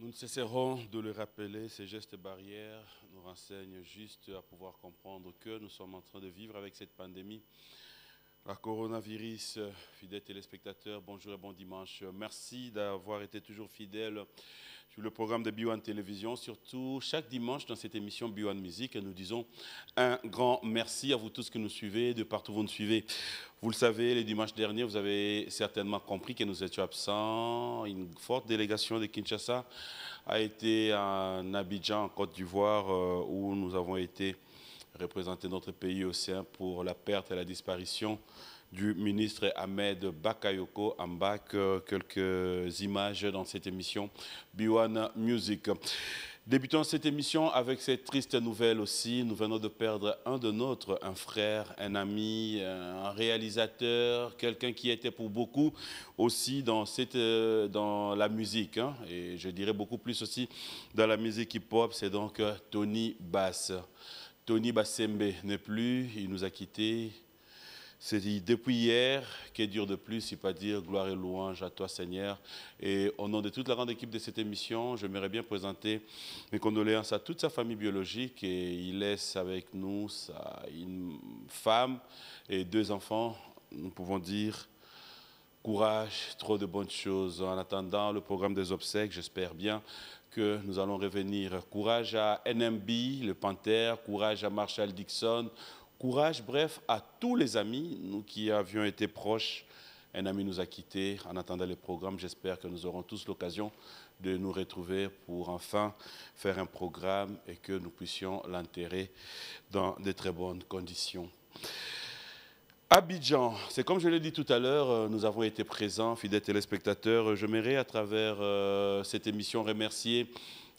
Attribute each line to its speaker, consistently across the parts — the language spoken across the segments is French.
Speaker 1: Nous ne cesserons de le rappeler, ces gestes barrières nous renseignent juste à pouvoir comprendre que nous sommes en train de vivre avec cette pandémie. La coronavirus, fidèles téléspectateurs, bonjour et bon dimanche. Merci d'avoir été toujours fidèles sur le programme de B1 Télévision, surtout chaque dimanche dans cette émission B1 Musique. Nous disons un grand merci à vous tous qui nous suivez, de partout où vous nous suivez. Vous le savez, les dimanches derniers, vous avez certainement compris que nous étions absents. Une forte délégation de Kinshasa a été en Abidjan, en Côte d'Ivoire, où nous avons été représenter notre pays au sein pour la perte et la disparition du ministre Ahmed Bakayoko Ambak. Quelques images dans cette émission B1 Music. Débutons cette émission avec cette triste nouvelle aussi. Nous venons de perdre un de nôtres, un frère, un ami, un réalisateur, quelqu'un qui était pour beaucoup aussi dans la musique. Et je dirais beaucoup plus aussi dans la musique hip-hop. C'est donc Tony Bass. Tony Bassembe n'est plus, il nous a quittés. C'est depuis hier, qu'est dur de plus, si pas dire gloire et louange à toi Seigneur. Et au nom de toute la grande équipe de cette émission, j'aimerais bien présenter mes condoléances à toute sa famille biologique. Et il laisse avec nous une femme et deux enfants. Nous pouvons dire courage, trop de bonnes choses. En attendant le programme des obsèques, j'espère bien que nous allons revenir. Courage à NMB, le Panther, courage à Marshall Dixon, courage, bref, à tous les amis, nous qui avions été proches. Un ami nous a quittés. En attendant le programme, j'espère que nous aurons tous l'occasion de nous retrouver pour enfin faire un programme et que nous puissions l'enterrer dans de très bonnes conditions. Abidjan, c'est comme je l'ai dit tout à l'heure, nous avons été présents, fidèles téléspectateurs. J'aimerais à travers cette émission remercier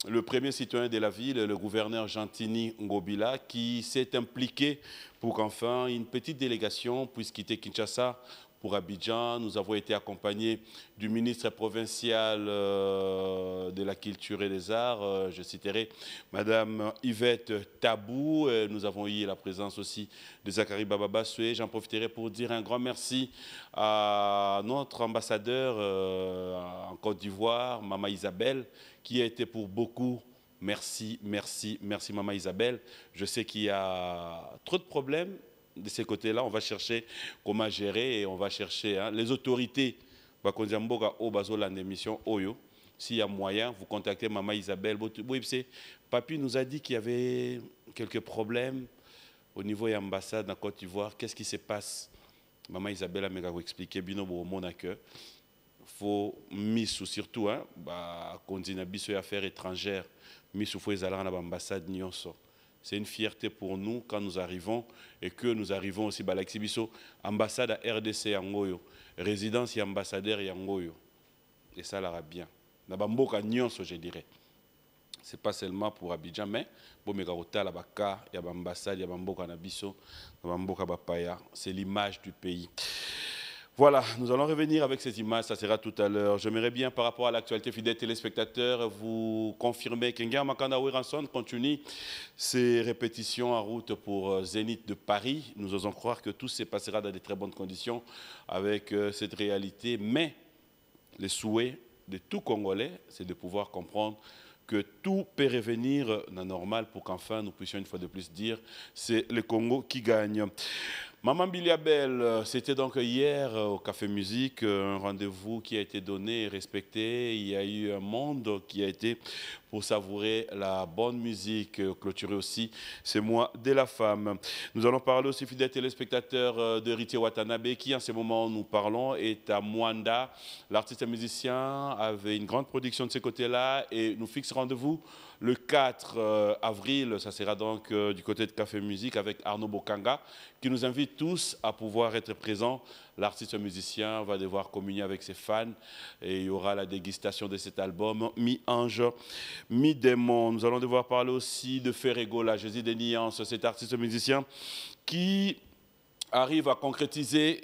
Speaker 1: le premier citoyen de la ville, le gouverneur Gentini Ngobila, qui s'est impliqué pour qu'enfin une petite délégation puisse quitter Kinshasa pour Abidjan. Nous avons été accompagnés du ministre provincial de la Culture et des Arts, je citerai Madame Yvette Tabou. Nous avons eu la présence aussi de Zachary Bababasoué. J'en profiterai pour dire un grand merci à notre ambassadeur en Côte d'Ivoire, Maman Isabelle, qui a été pour beaucoup. Merci, merci, merci Maman Isabelle. Je sais qu'il y a trop de problèmes de ces côtés-là. On va chercher comment gérer et on va chercher les autorités. S'il y a moyen, vous contactez Maman Isabelle. Papi nous a dit qu'il y avait quelques problèmes au niveau de l'ambassade en Côte d'Ivoire. Qu'est-ce qui se passe? Maman Isabelle a expliqué bien au monde que faut miss surtout continuer à affaires étrangères miss faut les aller à l'ambassade nyonso. C'est une fierté pour nous quand nous arrivons et que nous arrivons aussi à l'exhibition ambassade à RDC Yangoyo, résidence et ambassadeur Yangoyo. Et ça l'ira bien. Na bamboka nyonso je dirais. C'est pas seulement pour Abidjan mais bon la baka ya ambassade ya bamboka na biso, na bamboka bapaya, c'est l'image du pays. Voilà, nous allons revenir avec ces images, ça sera tout à l'heure. J'aimerais bien, par rapport à l'actualité, fidèles téléspectateurs, vous confirmer qu'Enga Makanda Wiranson continue ses répétitions en route pour Zénith de Paris. Nous osons croire que tout se passera dans de très bonnes conditions avec cette réalité. Mais le souhait de tout Congolais, c'est de pouvoir comprendre que tout peut revenir à normal pour qu'enfin nous puissions une fois de plus dire c'est le Congo qui gagne. Maman Biliabel, c'était donc hier au Café Musique, un rendez-vous qui a été donné et respecté. Il y a eu un monde qui a été pour savourer la bonne musique, clôturer aussi ce mois de la femme. Nous allons parler aussi, fidèles téléspectateurs, de Ritier Watanabe, qui en ce moment nous parlons est à Mwanda. L'artiste musicien avait une grande production de ce côté-là et nous fixe rendez-vous le 4 avril, ça sera donc du côté de Café Musique avec Arnaud Bokanga, qui nous invite tous à pouvoir être présents. L'artiste musicien va devoir communier avec ses fans et il y aura la dégustation de cet album, Mi-Ange, Mi-Démon. Nous allons devoir parler aussi de Ferregola, Jésus des Nuances, cet artiste musicien qui arrive à concrétiser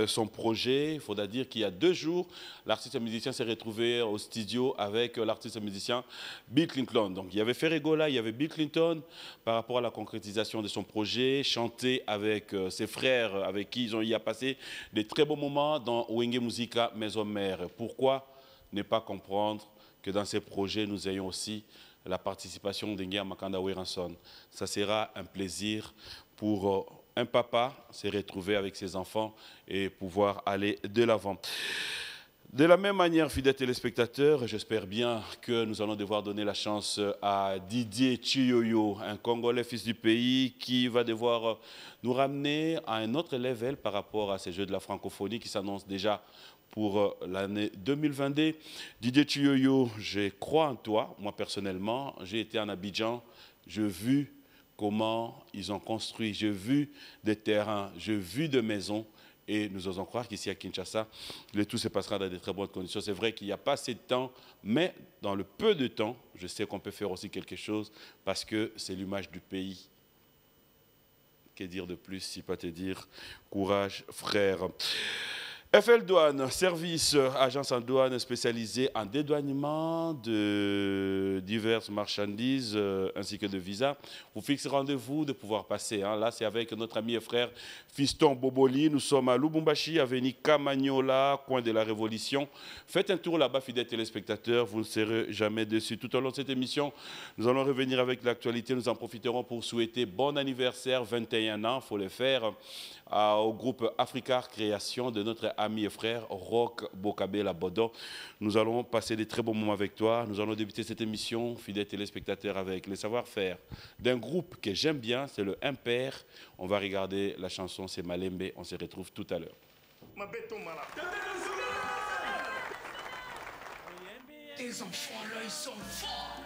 Speaker 1: son projet. Il faudra dire qu'il y a 2 jours, l'artiste musicien s'est retrouvé au studio avec l'artiste musicien Bill Clinton. Donc il y avait Ferregola, il y avait Bill Clinton par rapport à la concrétisation de son projet, chanter avec ses frères avec qui ils ont y a passé des très beaux moments dans Wenge Musica Maison Mère. Pourquoi ne pas comprendre que dans ces projets, nous ayons aussi la participation d'Engia Makanda Weranson. Ça sera un plaisir pour un papa se retrouver avec ses enfants et pouvoir aller de l'avant. De la même manière, fidèles téléspectateurs, j'espère bien que nous allons devoir donner la chance à Didier Chiyoyo, un Congolais fils du pays, qui va devoir nous ramener à un autre level par rapport à ces Jeux de la francophonie qui s'annoncent déjà pour l'année 2022. Didier Chiyoyo, je crois en toi, moi personnellement. J'ai été en Abidjan, j'ai vu comment ils ont construit, j'ai vu des terrains, j'ai vu des maisons. Et nous osons croire qu'ici à Kinshasa, le tout se passera dans de très bonnes conditions. C'est vrai qu'il n'y a pas assez de temps, mais dans le peu de temps, je sais qu'on peut faire aussi quelque chose parce que c'est l'image du pays. Que dire de plus, si pas te dire courage, frère. FL Douane, service, agence en douane spécialisée en dédouanement de diverses marchandises ainsi que de visas. Vous fixez rendez-vous de pouvoir passer. Hein. Là, c'est avec notre ami et frère Fiston Boboli. Nous sommes à Lubumbashi, avenue Kamagnola, coin de la Révolution. Faites un tour là-bas, fidèles téléspectateurs. Vous ne serez jamais déçus. Tout au long de cette émission, nous allons revenir avec l'actualité. Nous en profiterons pour souhaiter bon anniversaire, 21 ans, il faut le faire, au groupe Africar Création de notre ami et frère Roch Bokabela Bodo. Nous allons passer des très bons moments avec toi. Nous allons débuter cette émission, fidèles téléspectateurs, avec le savoir-faire d'un groupe que j'aime bien, c'est le Impair. On va regarder la chanson, c'est Malembe. On se retrouve tout à l'heure.
Speaker 2: Tes enfants là, ils sont forts.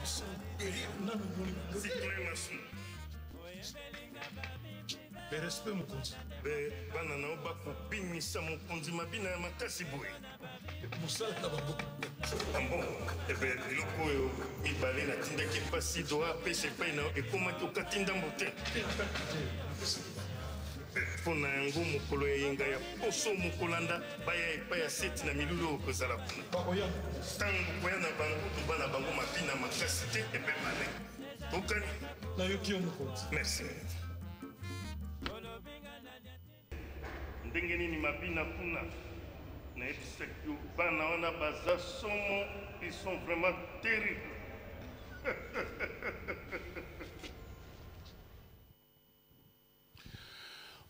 Speaker 2: Ils sont derrière. Respect mon compte.
Speaker 3: Banana oba kubimisa mokonzi mabina makasi boye.
Speaker 2: Moussala na babo.
Speaker 3: Bon, eloko oyo mibale natindaki pasi doa pese epai na ekomaki okatinda mbote. Mpo na yango mokolo eyenga ya poso mokolanda baya epai ya seti na milulu oyo kozala kuna. Ntango koya na bango toba na bango mabina makasi te epe male. Tokani?
Speaker 2: Nayoki yo mokonzi.
Speaker 3: Merci. Ndenge nini mabina kuna nayebisaki bana wana baza somo, ils sont vraiment terribles.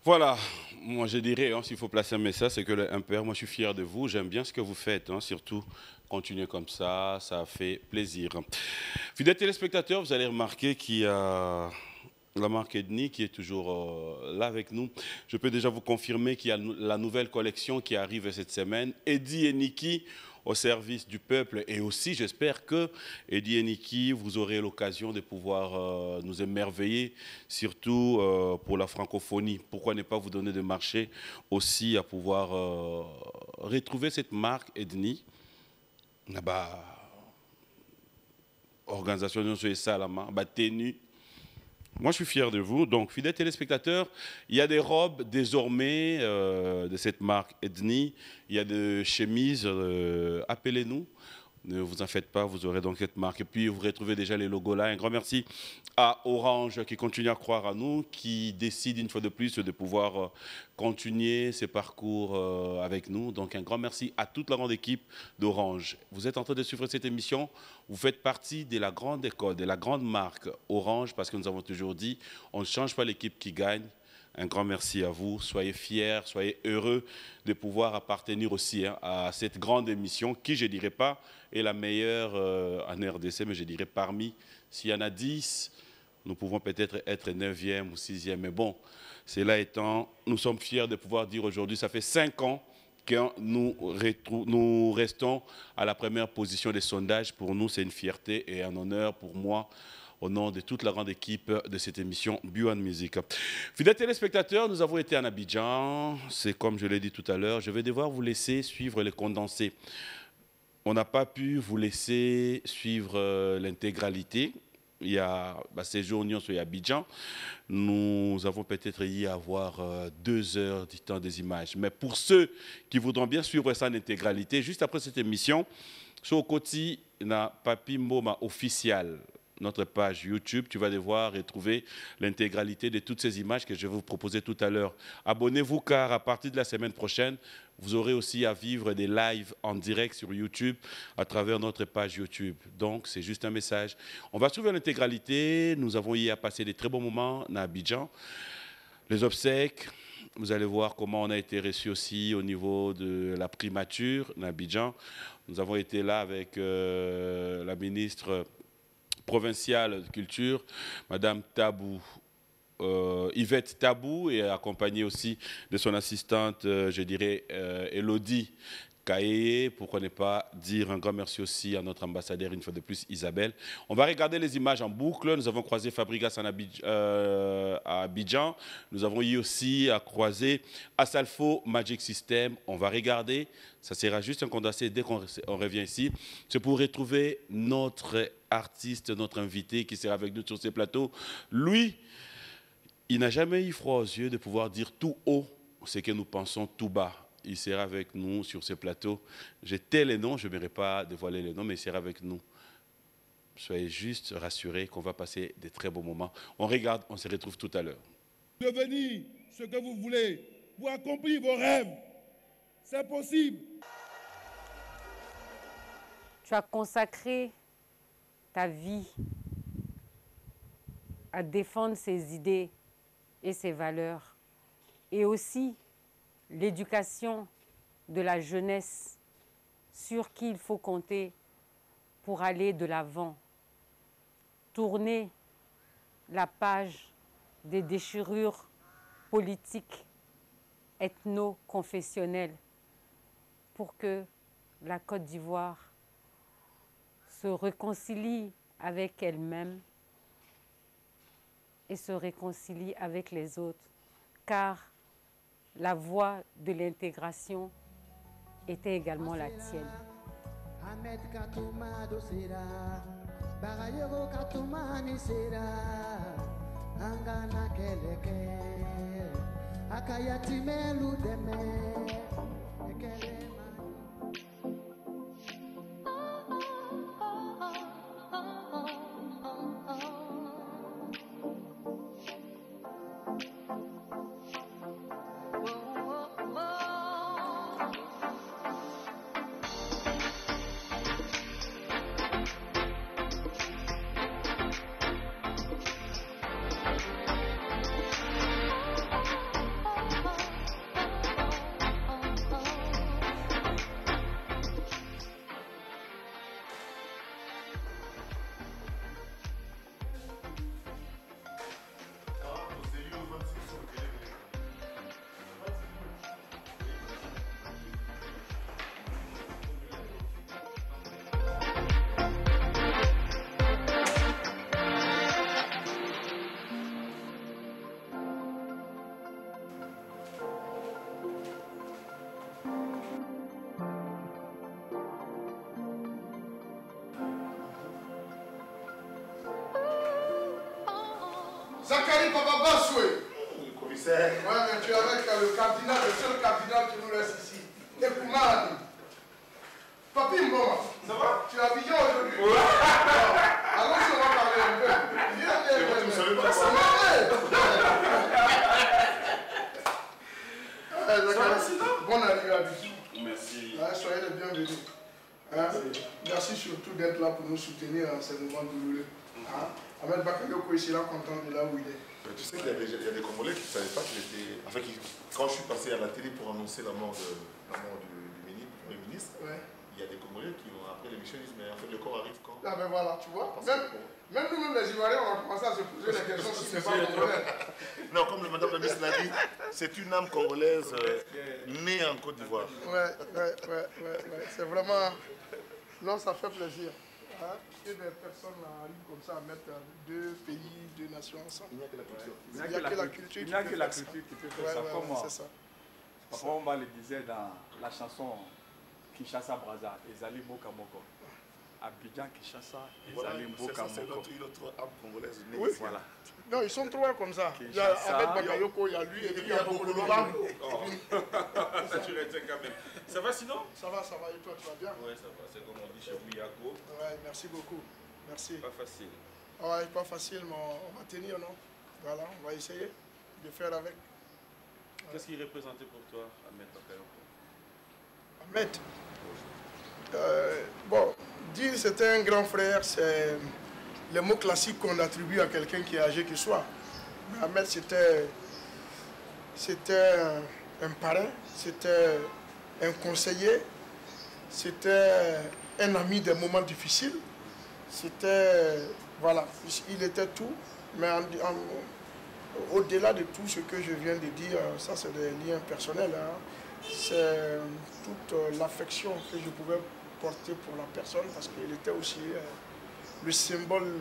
Speaker 1: Voilà, moi je dirais, hein, s'il faut placer un message, c'est que le Impair, moi je suis fier de vous, j'aime bien ce que vous faites, hein, surtout continuez comme ça fait plaisir. Fidèles téléspectateurs, vous allez remarquer qu'il y a la marque Edni qui est toujours là avec nous. Je peux déjà vous confirmer qu'il y a la nouvelle collection qui arrive cette semaine, Eddie et Niki au service du peuple, et aussi j'espère que Eddie et Niki, vous aurez l'occasion de pouvoir nous émerveiller, surtout pour la francophonie. Pourquoi ne pas vous donner de marché aussi à pouvoir retrouver cette marque Edni, organisation de Salama, tenue. Moi, je suis fier de vous. Donc, fidèles téléspectateurs, il y a des robes désormais de cette marque Edni. Il y a des chemises. Appelez-nous. Ne vous en faites pas, vous aurez donc cette marque. Et puis, vous retrouvez déjà les logos là. Un grand merci à Orange qui continue à croire à nous, qui décide une fois de plus de pouvoir continuer ses parcours avec nous. Donc, un grand merci à toute la grande équipe d'Orange. Vous êtes en train de suivre cette émission. Vous faites partie de la grande école, de la grande marque Orange, parce que nous avons toujours dit, on ne change pas l'équipe qui gagne. Un grand merci à vous. Soyez fiers, soyez heureux de pouvoir appartenir aussi à cette grande émission qui, je ne dirais pas, est la meilleure en RDC, mais je dirais parmi, s'il y en a 10, nous pouvons peut-être être 9e ou 6e. Mais bon, cela étant, nous sommes fiers de pouvoir dire aujourd'hui, ça fait 5 ans que nous restons à la première position des sondages. Pour nous, c'est une fierté et un honneur pour moi, au nom de toute la grande équipe de cette émission Buan Music. Fidèles téléspectateurs, nous avons été en Abidjan. C'est comme je l'ai dit tout à l'heure, je vais devoir vous laisser suivre les condensés. On n'a pas pu vous laisser suivre l'intégralité. Il y a séjour Union sur Abidjan. Nous avons peut-être y avoir 2 heures du temps des images. Mais pour ceux qui voudront bien suivre ça en intégralité, juste après cette émission, sur le côté, na Papi Mboma officiel. notre page YouTube. Tu vas devoir retrouver l'intégralité de toutes ces images que je vais vous proposer tout à l'heure. Abonnez-vous car à partir de la semaine prochaine, vous aurez aussi à vivre des lives en direct sur YouTube à travers notre page YouTube. Donc, c'est juste un message. On va suivre l'intégralité. Nous avons eu à passer des très bons moments à Abidjan. Les obsèques, vous allez voir comment on a été reçu aussi au niveau de la primature à Abidjan. Nous avons été là avec la ministre provinciale de Culture, Madame Tabou. Yvette Tabou est accompagnée aussi de son assistante, je dirais, Elodie Kaye, pourquoi ne pas dire un grand merci aussi à notre ambassadeur, une fois de plus, Isabelle. On va regarder les images en boucle. Nous avons croisé Fabregas à Abidjan. Nous avons eu aussi à croiser Asalfo Magic System. On va regarder. Ça sera juste un condensé dès qu'on revient ici. C'est pour retrouver notre artiste, notre invité qui sera avec nous sur ces plateaux. Lui, il n'a jamais eu froid aux yeux de pouvoir dire tout haut ce que nous pensons tout bas. Il sera avec nous sur ce plateau. J'ai tel les noms, je n'aimerais pas dévoiler les noms, mais il sera avec nous. Soyez juste rassurés qu'on va passer de très beaux moments. On regarde, on se retrouve tout à l'heure.
Speaker 4: Devenir ce que vous voulez pour accomplir vos rêves. C'est possible.
Speaker 5: Tu as consacré ta vie à défendre ces idées et ses valeurs, et aussi l'éducation de la jeunesse sur qui il faut compter pour aller de l'avant, tourner la page des déchirures politiques, ethno-confessionnelles, pour que la Côte d'Ivoire se réconcilie avec elle-même et se réconcilie avec les autres, car la voie de l'intégration était également la tienne.
Speaker 6: Zachary Bababasoué.
Speaker 3: Le commissaire.
Speaker 6: Ouais, mais tu es avec le cardinal, le seul cardinal qui nous laisse ici. Et Koumani. Papi Mboma. Ça va? Tu es habillé aujourd'hui? Ouais. Allons-y, on va parler un peu. Viens.
Speaker 3: Vous savez pas ça?
Speaker 6: Bonne arrivée à Abidjan.
Speaker 3: Merci.
Speaker 6: Soyez les bienvenus. Merci surtout d'être là pour nous soutenir en ces moments douloureux. Ahmed Bakayoko est là, content de là où il est.
Speaker 3: Tu sais qu'il y a des Congolais qui ne savaient pas qu'il était... Enfin, quand je suis passé à la télé pour annoncer la mort du ministre,
Speaker 6: Ouais.
Speaker 3: il y a des Congolais qui ont après l'émission disent mais en fait le corps arrive quand?
Speaker 6: Ah ben voilà, tu vois. Même nous-mêmes les Ivoiriens, on a commencé à se poser la question si c'est pas congolais.
Speaker 3: Non, comme le madame la ministre l'a dit, c'est une âme congolaise née en Côte d'Ivoire.
Speaker 6: Ouais. C'est vraiment... Non, ça fait plaisir. Que des personnes arrivent comme ça à mettre deux pays, deux nations ensemble.
Speaker 3: Il n'y a que la culture.
Speaker 6: Il n'y a que la culture
Speaker 7: Il n'y a que la culture qui peut faire ça. Comme
Speaker 6: c'est ça.
Speaker 7: Papa Omba le disait dans la chanson Kinshasa Braza, Ezali Mboka Moko. Abidjan Kinshasa, Ezali Mboka
Speaker 3: C'est
Speaker 7: Moko.
Speaker 3: notre âme congolaise née.
Speaker 6: Oui.
Speaker 7: Voilà.
Speaker 6: Non, ils sont trois comme ça. Il y a Ahmed Bakayoko, il y a lui et puis il y a Bokolo Bambo.
Speaker 1: Tu retiens quand même. Ça va sinon?
Speaker 6: Ça va, et toi, tu vas bien?
Speaker 1: Oui, ça va. C'est comme on dit chez Miyako.
Speaker 6: Ouais, merci beaucoup. Merci.
Speaker 1: Pas facile.
Speaker 6: Ouais, pas facile, mais on va tenir, non? Voilà, on va essayer de faire avec.
Speaker 1: Qu'est-ce qu'il représentait pour toi, Ahmed Bakayoko?
Speaker 6: Ahmed, bon, dire c'était un grand frère, c'est le mot classique qu'on attribue à quelqu'un qui est âgé qu'il soit. Mais Ahmed, c'était un parrain, c'était un conseiller, c'était un ami des moments difficiles, c'était, voilà, il était tout, mais au-delà de tout ce que je viens de dire, ça c'est des liens personnels, hein. C'est toute l'affection que je pouvais porter pour la personne, parce qu'il était aussi le symbole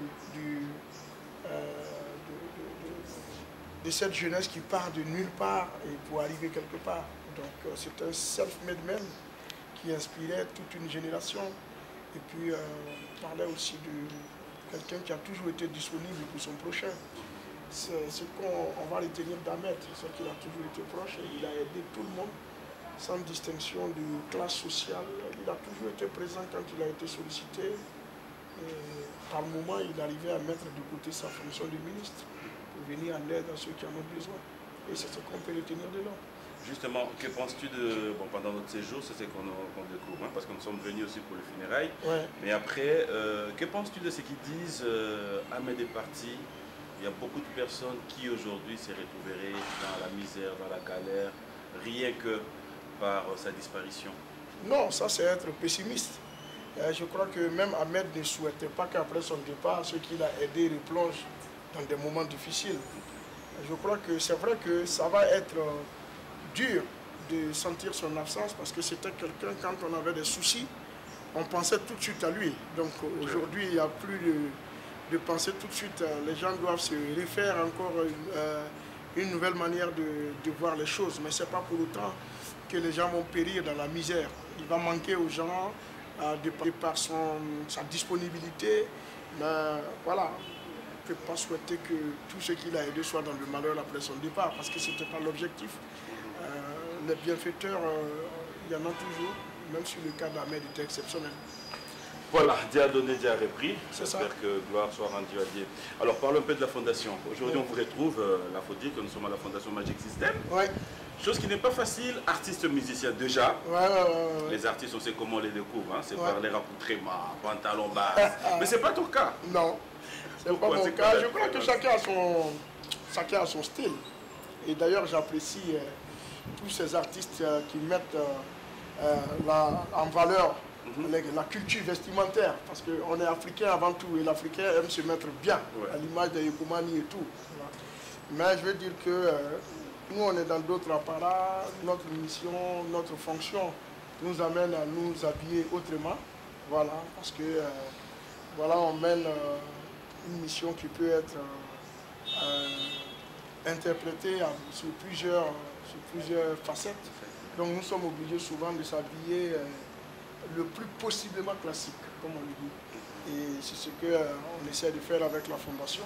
Speaker 6: de cette jeunesse qui part de nulle part et pour arriver quelque part. Donc c'est un self-made man qui inspirait toute une génération, et puis parlait aussi de quelqu'un qui a toujours été disponible pour son prochain. C'est ce qu'on va retenir d'Ahmed, c'est qu'il a toujours été proche et il a aidé tout le monde sans distinction de classe sociale. Il a toujours été présent quand il a été sollicité. Et par moment, il arrivait à mettre de côté sa fonction de ministre pour venir en aide à ceux qui en ont besoin. Et c'est ce qu'on peut retenir de là.
Speaker 1: Justement, que penses-tu de... Bon, pendant notre séjour, c'est ce qu'on découvre, hein, parce que nous sommes venus aussi pour le funérailles.
Speaker 6: Ouais.
Speaker 1: Mais après, que penses-tu de ce qu'ils disent Ahmed est parti. Il y a beaucoup de personnes qui aujourd'hui se retrouveraient dans la misère, dans la galère, rien que par sa disparition.
Speaker 6: Non, ça c'est être pessimiste. Je crois que même Ahmed ne souhaitait pas qu'après son départ, ceux qu'il a aidés replongent dans des moments difficiles. Je crois que c'est vrai que ça va être dur de sentir son absence, parce que c'était quelqu'un, quand on avait des soucis, on pensait tout de suite à lui. Donc aujourd'hui, il n'y a plus de penser tout de suite. Les gens doivent se refaire encore une nouvelle manière de voir les choses. Mais ce n'est pas pour autant que les gens vont périr dans la misère. Il va manquer aux gens de par sa disponibilité. Mais voilà, on ne peut pas souhaiter que tout ce qu'il a aidé soit dans le malheur après son départ, parce que ce n'était pas l'objectif. Les bienfaiteurs, il y en a toujours, même si le cas d'Ahmed était exceptionnel.
Speaker 1: Voilà, Dieu a donné, Dieu a repris.
Speaker 6: J'espère
Speaker 1: que gloire soit rendue à Dieu. Alors parlons un peu de la fondation. Aujourd'hui, on vous retrouve, la faut dire que nous sommes à la fondation Magic System.
Speaker 6: Ouais.
Speaker 1: Chose qui n'est pas facile, artiste musicien déjà.
Speaker 6: Ouais.
Speaker 1: Les artistes, on sait comment on les découvre. Hein. C'est par les raccoutrements, pantalon bas. Mais ce n'est pas ton cas.
Speaker 6: Non, ce n'est pas mon cas. Je crois que chacun a son style. Et d'ailleurs, j'apprécie tous ces artistes qui mettent en valeur la culture vestimentaire, parce qu'on est africain avant tout, et l'Africain aime se mettre bien, à l'image de Yokomani et tout. Mais je veux dire que nous, on est dans d'autres apparats, notre mission, notre fonction nous amène à nous habiller autrement, voilà, parce que voilà, on mène une mission qui peut être interprétée sur plusieurs facettes. Donc nous sommes obligés souvent de s'habiller le plus possiblement classique, comme on le dit. Et c'est ce qu'on essaie de faire avec la fondation.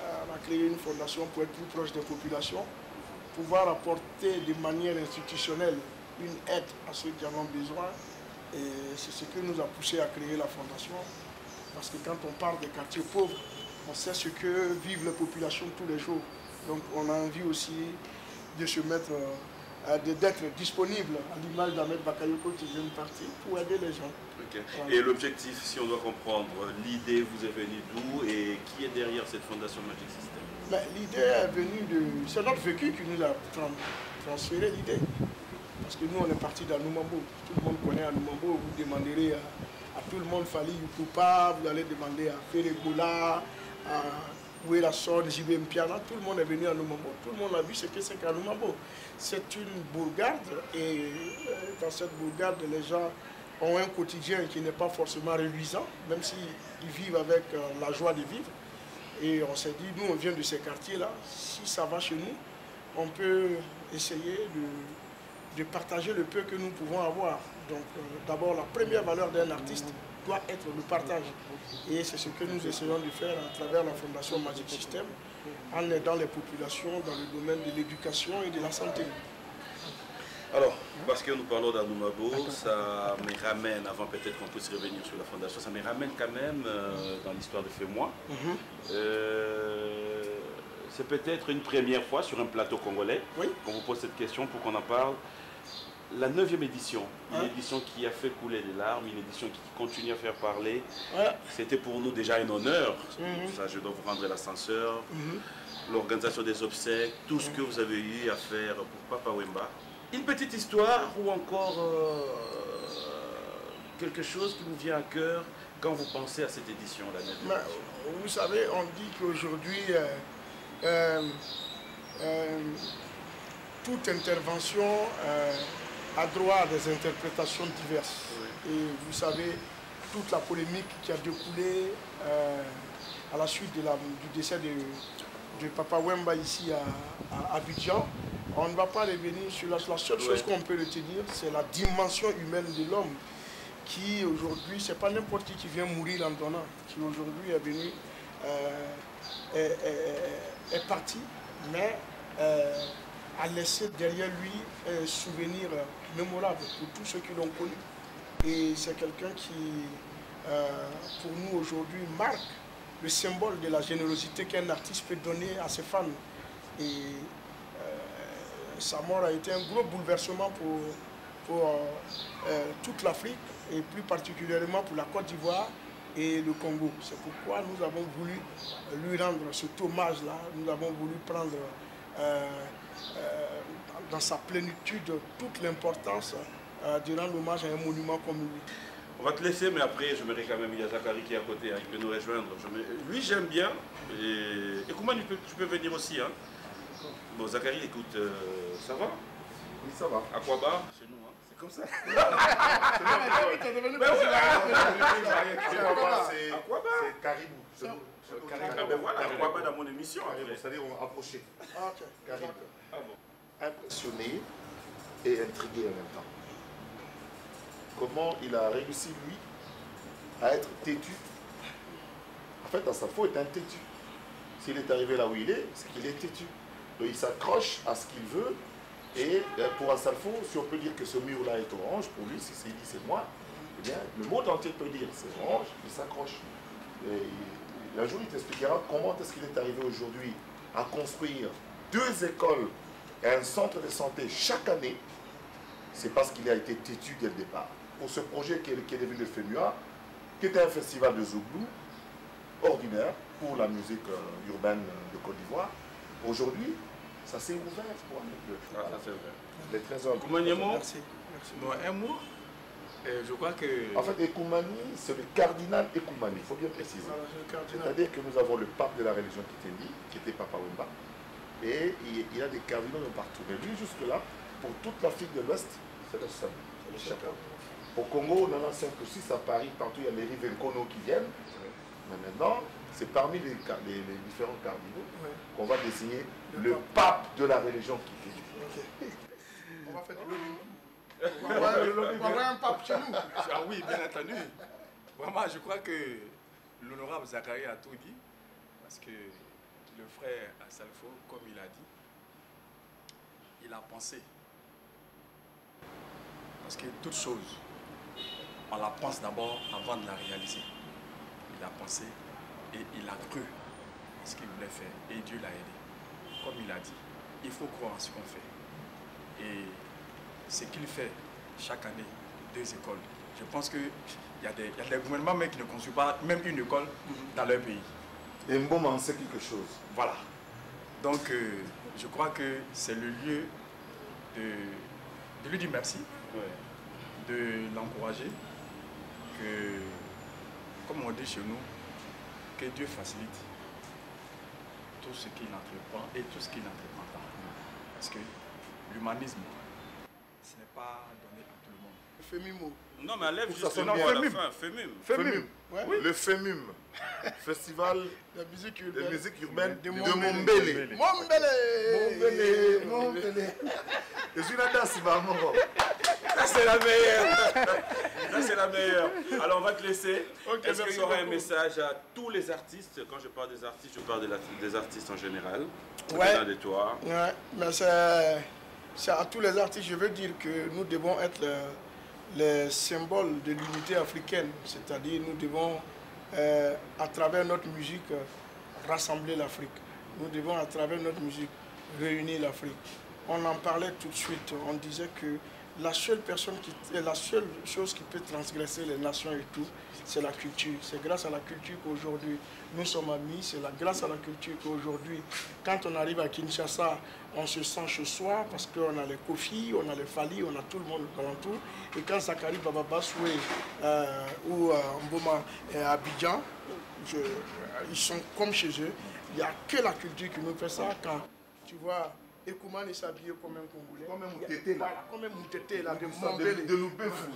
Speaker 6: On a créé une fondation pour être plus proche des populations, pouvoir apporter de manière institutionnelle une aide à ceux qui en ont besoin. Et c'est ce qui nous a poussé à créer la fondation. Parce que quand on parle des quartiers pauvres, on sait ce que vivent les populations tous les jours. Donc on a envie aussi de se mettre... d'être disponible à l'image d'Ahmed Bakayoko qui vient de partir pour aider les gens.
Speaker 1: Okay. Voilà. Et l'objectif, si on doit comprendre, l'idée vous est venue d'où et qui est derrière cette fondation Magic System?
Speaker 6: L'idée est venue de... C'est notre vécu qui nous a transféré l'idée. Parce que nous, on est parti d'Anoumambo. Tout le monde connaît Anoumambo. Vous demanderez à tout le monde Fali Yukupa, vous allez demander à Feregola, à Ouélasson, JB Mpiana. Tout le monde est venu à Anoumambo. Tout le monde a vu ce que c'est qu'Anoumambo. C'est une bourgade et dans cette bourgade, les gens ont un quotidien qui n'est pas forcément reluisant, même s'ils vivent avec la joie de vivre. Et on s'est dit, nous on vient de ces quartiers-là, si ça va chez nous, on peut essayer de partager le peu que nous pouvons avoir. Donc d'abord, la première valeur d'un artiste doit être le partage. Et c'est ce que nous essayons de faire à travers la Fondation Magic System, en aidant les populations dans le domaine de l'éducation et de la santé.
Speaker 1: Alors, parce que nous parlons d'Anoumabo, ça me ramène, avant peut-être qu'on puisse revenir sur la fondation, ça me ramène quand même dans l'histoire de Fais-moi. C'est peut-être une première fois sur un plateau congolais qu'on vous pose cette question pour qu'on en parle. La 9e édition, une édition qui a fait couler des larmes, une édition qui continue à faire parler. C'était pour nous déjà un honneur. Ça, je dois vous rendre l'ascenseur, l'organisation des obsèques, tout ce que vous avez eu à faire pour Papa Wemba. Une petite histoire ou encore quelque chose qui vous vient à cœur quand vous pensez à cette édition, la 9e.
Speaker 6: Vous savez, on dit qu'aujourd'hui, toute intervention a droit à des interprétations diverses. Et vous savez, toute la polémique qui a découlé à la suite du décès de Papa Wemba ici à Abidjan, on ne va pas revenir sur la seule chose qu'on peut retenir, c'est la dimension humaine de l'homme qui aujourd'hui, c'est pas n'importe qui vient mourir en donnant, qui aujourd'hui est venu, est parti, mais a laissé derrière lui un souvenir mémorable pour tous ceux qui l'ont connu. Et c'est quelqu'un qui, pour nous aujourd'hui, marque le symbole de la générosité qu'un artiste peut donner à ses fans. Et sa mort a été un gros bouleversement pour toute l'Afrique et plus particulièrement pour la Côte d'Ivoire et le Congo. C'est pourquoi nous avons voulu lui rendre cet hommage-là. Nous avons voulu prendre dans sa plénitude toute l'importance de rendre hommage à un monument comme lui.
Speaker 1: On va te laisser, mais après, je verrai quand même, il y a Zachary qui est à côté, hein, il peut nous rejoindre. Lui, j'aime bien. Et comment tu peux venir aussi. Hein. Bon, Zachary, écoute, ça va?
Speaker 3: Oui, ça va.
Speaker 1: À quoi bas? Chez nous, hein. C'est comme ça.
Speaker 3: C'est Caribou.
Speaker 1: Ah ben voilà, à quoi bas dans mon émission.
Speaker 3: C'est-à-dire, on va approcher.
Speaker 6: Caribou.
Speaker 3: Impressionné et intrigué en même temps. Comment il a réussi, lui, à être têtu. En fait, Assalfo est un têtu. S'il est arrivé là où il est, c'est qu'il est têtu. Donc il s'accroche à ce qu'il veut. Et pour Assalfo, si on peut dire que ce mur-là est orange, pour lui, si c'est dit c'est moi, eh bien, le monde entier peut dire c'est orange, il s'accroche. Et un jour, il t'expliquera comment est-ce qu'il est arrivé aujourd'hui à construire 2 écoles et un centre de santé chaque année. C'est parce qu'il a été têtu dès le départ. Pour ce projet qui est devenu le FEMUA, qui était un festival de Zouglou, ordinaire pour la musique urbaine de Côte d'Ivoire, aujourd'hui, ça s'est ouvert pour un peu.
Speaker 1: Ah, ça c'est vrai.
Speaker 3: Les trésors.
Speaker 6: Merci.
Speaker 7: Bon, un mot, je crois que...
Speaker 3: En fait, Ekoumani, c'est le cardinal Ekoumani, il faut bien préciser. C'est-à-dire que nous avons le pape de la religion qui était Papa Wemba, et il y a des cardinaux de partout. Mais lui, jusque-là, pour toute l'Afrique de l'Ouest, c'est le seul. C'est le chapeau. Au Congo, on en a 5 ou 6, à Paris, partout il y a les Rivenkono qui viennent. Mais maintenant, c'est parmi les différents cardinaux qu'on va désigner le pape de la religion qui vit.
Speaker 6: On va faire du lobby. On va avoir un pape chez nous.
Speaker 7: Ah oui, bien entendu. Vraiment, je crois que l'honorable Zachary a tout dit. Parce que le frère Assalfo, comme il a dit, il a pensé. Parce que toute chose, on la pense d'abord avant de la réaliser. Il a pensé et il a cru à ce qu'il voulait faire. Et Dieu l'a aidé. Comme il a dit, il faut croire en ce qu'on fait. Et ce qu'il fait chaque année, 2 écoles. Je pense qu'il y a des gouvernements qui ne construisent pas même une école dans leur pays.
Speaker 3: Et Mboma en sait quelque chose.
Speaker 7: Voilà. Donc, je crois que c'est le lieu de lui dire merci, de l'encourager, que, comme on dit chez nous, que Dieu facilite tout ce qu'il entreprend et tout ce qu'il n'entreprend pas. Parce que l'humanisme, ce n'est pas donné à tout le monde.
Speaker 6: Femimo.
Speaker 1: Non, mais enlève juste
Speaker 3: sonne
Speaker 1: le nom
Speaker 3: bien.
Speaker 1: à la fin, Femum.
Speaker 3: FEMUM.
Speaker 6: Ouais.
Speaker 3: Le FEMUM. Festival
Speaker 6: La musique
Speaker 3: de urbaine de
Speaker 6: Mombele.
Speaker 3: Mombele.
Speaker 6: Mombele.
Speaker 3: Je suis là dans Sibamo.
Speaker 1: Ça, c'est la meilleure. Ça, c'est la meilleure. Alors, on va te laisser.
Speaker 6: Ok,
Speaker 1: Est-ce qu'il y
Speaker 6: merci
Speaker 1: aura un
Speaker 6: beaucoup.
Speaker 1: message à tous les artistes? Quand je parle des artistes, je parle des artistes en général.
Speaker 6: Ouais.
Speaker 1: Au-delà de toi.
Speaker 6: Ouais, mais c'est à tous les artistes, je veux dire que nous devons être les symboles de l'unité africaine. C'est-à-dire nous devons, à travers notre musique, rassembler l'Afrique. Nous devons, à travers notre musique, réunir l'Afrique. On en parlait tout de suite. On disait que la seule chose qui peut transgresser les nations et tout, c'est la culture. C'est grâce à la culture qu'aujourd'hui nous sommes amis. C'est grâce à la culture qu'aujourd'hui, quand on arrive à Kinshasa, on se sent chez soi parce qu'on a les Kofi, on a les Fali, on a tout le monde alentour. Et quand Sakari Baba Bassoué ou Mboma et Abidjan, ils sont comme chez eux. Il n'y a que la culture qui nous fait ça. Quand tu vois Ekouman est s'habiller comme un Congolais. Comme un Moutété là. Voilà, comme un Moutété là, de Montbélé. De Loubefou.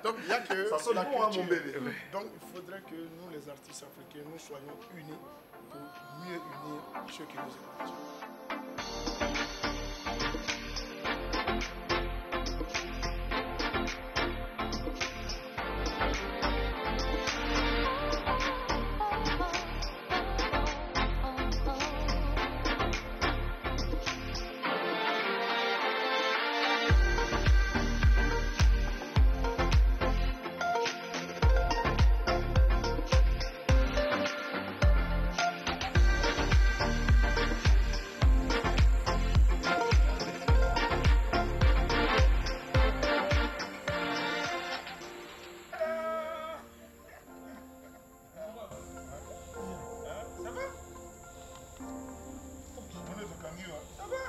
Speaker 6: Donc il n'y a que ça sonne la bon culture. Donc il faudrait que nous les artistes africains, nous soyons unis pour mieux unir ceux qui nous écoutent.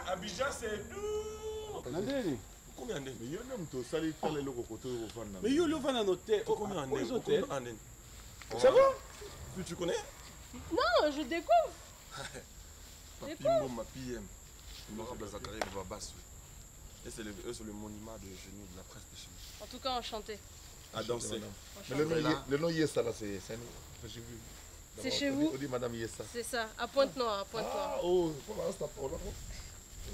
Speaker 1: Abidjan, c'est tout. Combien d'années? Mais il y a un homme qui a fait le côté au fond. Mais il y a un hôtel. Combien d'années? Ça va? Tu connais?
Speaker 8: Non, je découvre.
Speaker 9: Papi Mboma PM, honorable Zachary Babassou. Et c'est le monument de génie de la presse de chez nous.
Speaker 8: En tout cas, enchanté.
Speaker 9: À danser.
Speaker 10: Mais le nom Yessa, là, c'est nous.
Speaker 8: C'est chez vous?
Speaker 10: On dit Madame Yessa.
Speaker 8: C'est ça, à Pointe-Noire, à Pointe-Noire.
Speaker 10: Ah, oh, comment ça s'appelle?
Speaker 9: J'ai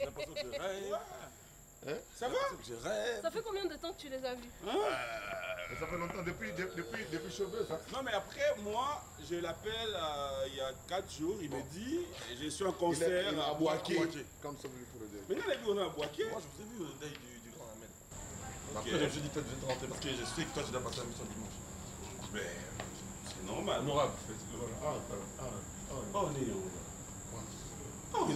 Speaker 9: l'impression que je rêve.
Speaker 10: Hein?
Speaker 1: Ça va?
Speaker 9: Je rêve.
Speaker 8: Ça fait combien de temps que tu les as vus?
Speaker 10: Ça fait longtemps, depuis Cheveux, ça.
Speaker 1: Non, mais après, moi, je l'appelle il y a 4 jours, il me dit, je suis en concert à Boaké.
Speaker 10: Comme ça, vous pour le dire.
Speaker 1: Mais non, on est à Boaké.
Speaker 9: Moi, je vous ai vu au deuil du grand Ahmed. Après, je me suis dit peut-être que je vais te rentrer parce que je sais que toi, tu dois passer la mission dimanche.
Speaker 1: Mais c'est normal.
Speaker 9: Honorable.
Speaker 1: On est où? Oh,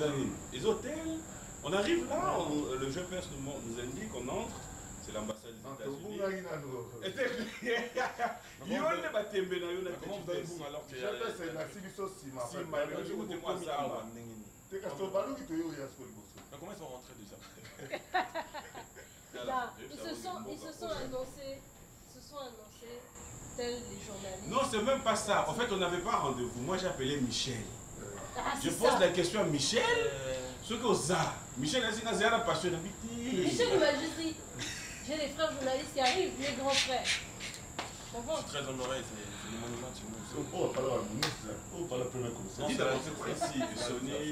Speaker 1: les hôtels. On arrive là, le jeu perse nous indique qu'on entre, c'est l'ambassade des États-Unis.
Speaker 9: Comment ils sont rentrés déjà?
Speaker 8: Ils se sont annoncés tels les journalistes.
Speaker 1: Non, c'est même pas ça. En fait, on n'avait pas rendez-vous. Moi, j'ai appelé Michel. Je pose la question à Michel. Ce que ça, Michel a dit que c'est passionné.
Speaker 8: Michel il m'a juste dit, j'ai des frères journalistes qui arrivent, mes grands frères.
Speaker 9: Je suis très honoré, c'est des monuments chez nous.
Speaker 10: On parle à ministre, on parle au premier commissaire.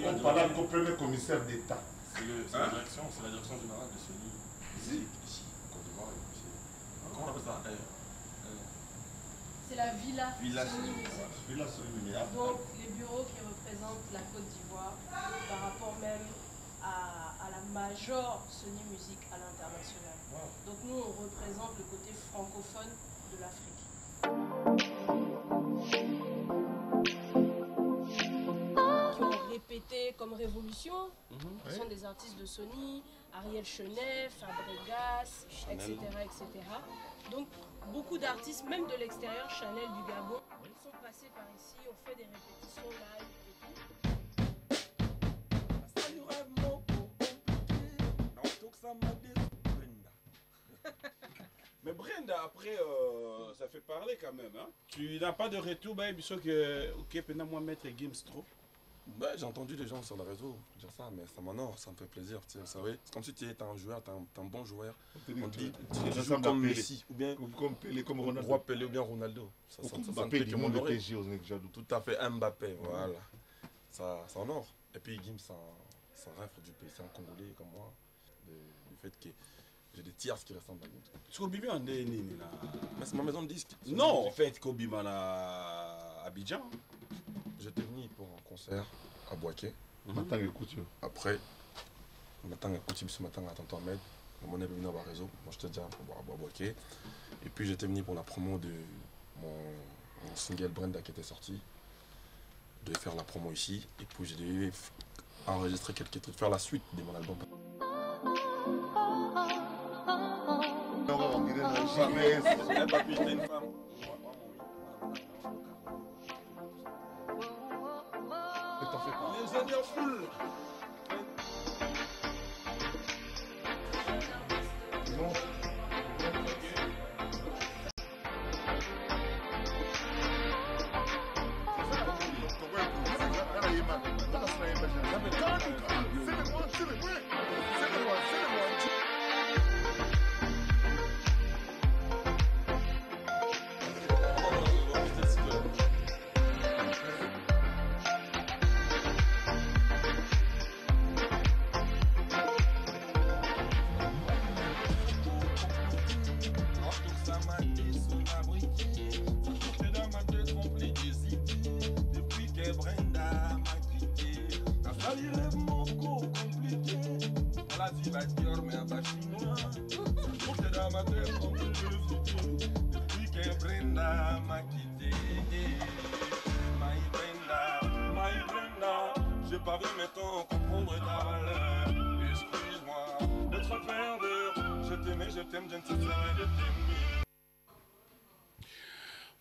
Speaker 1: On
Speaker 10: parle au premier commissaire d'État.
Speaker 9: C'est la direction générale de Sony. Ici, en Côte d'Ivoire. Comment on appelle ça?
Speaker 8: C'est la Villa Sony
Speaker 10: Music.
Speaker 8: Donc les bureaux qui représentent la Côte d'Ivoire par rapport même à la major Sony Music à l'international. Donc nous on représente le côté francophone de l'Afrique. Qui ont répété comme révolution, ce sont des artistes de Sony, Ariel Chenet, Fabregas, etc., etc. Donc beaucoup d'artistes, même de l'extérieur, Chanel du Gabon, sont passés par ici, ont fait des répétitions live et
Speaker 1: tout. Mais Brenda, après, ça fait parler quand même. Hein? Tu n'as pas de retour, bah, il que ok, pendant moi mettre Gims trop.
Speaker 9: Ben, j'ai entendu les gens sur le réseau dire ça, mais ça m'honore, ça me fait plaisir. Vous savez, c'est comme si tu es un joueur, tu es un bon joueur. On dit tu joues comme Messi, ou bien
Speaker 10: comme Pelé, comme Ronaldo.
Speaker 9: Roi Pelé ou bien Ronaldo. Ça ne peut que m'honorer. Tout à fait, Mbappé, voilà. Ça honore. Et puis Gims, c'est un rêve du pays, c'est un Congolais comme moi. Du fait que j'ai des tiers qui ressemblent à Gims.
Speaker 1: Tu Kobe bien
Speaker 9: mais c'est ma maison de disque.
Speaker 1: Non, en fait, Kobe à Abidjan.
Speaker 9: j'étais venu pour un concert à Boaké. Après, on attend un coup ce matin à Tonton Ahmed. On est venu avoir réseau. Moi, je te dis pour boire Boaké. Et puis, j'étais venu pour la promo de mon single Brenda qui était sorti. Je devais faire la promo ici. Et puis, je devais enregistrer quelques trucs, faire la suite de mon album.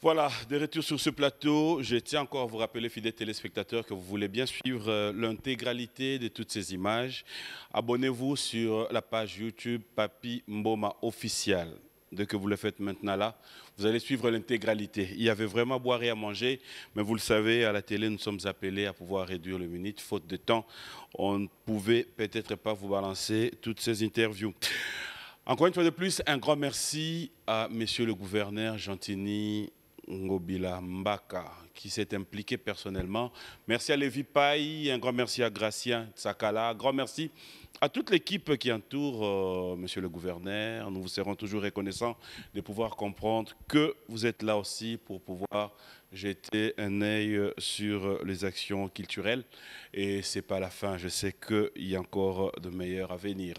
Speaker 1: Voilà, de retour sur ce plateau, je tiens encore à vous rappeler, fidèles téléspectateurs, que vous voulez bien suivre l'intégralité de toutes ces images. Abonnez-vous sur la page YouTube Papi Mboma Official. Dès que vous le faites maintenant là, vous allez suivre l'intégralité. Il y avait vraiment à boire et à manger, mais vous le savez, à la télé, nous sommes appelés à pouvoir réduire les minutes. Faute de temps, on ne pouvait peut-être pas vous balancer toutes ces interviews. Encore une fois de plus, un grand merci à monsieur le gouverneur Gentini Ngobila Mbaka, qui s'est impliqué personnellement. Merci à Lévi Paye, un grand merci à Gracien Tsakala, un grand merci à toute l'équipe qui entoure monsieur le gouverneur. Nous vous serons toujours reconnaissants de pouvoir comprendre que vous êtes là aussi pour pouvoir jeter un œil sur les actions culturelles. Et ce n'est pas la fin, je sais qu'il y a encore de meilleurs à venir.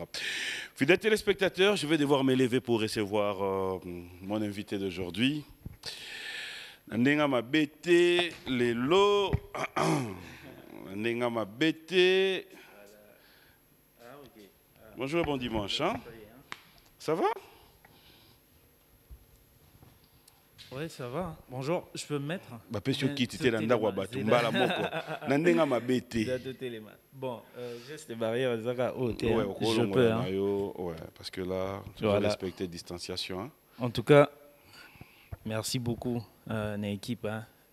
Speaker 1: Fidèles téléspectateurs, je vais devoir m'élever pour recevoir mon invité d'aujourd'hui. Nenga mabete lelo Nenga mabete. Bonjour et bon dimanche. Hein? Ça va?
Speaker 11: Oui, ça va. Bonjour, je peux me mettre? Bon, geste barrière, je peux. Hein?
Speaker 1: Ouais, parce que là, tu dois respecter la distanciation. Hein?
Speaker 11: En tout cas, merci beaucoup à l'équipe.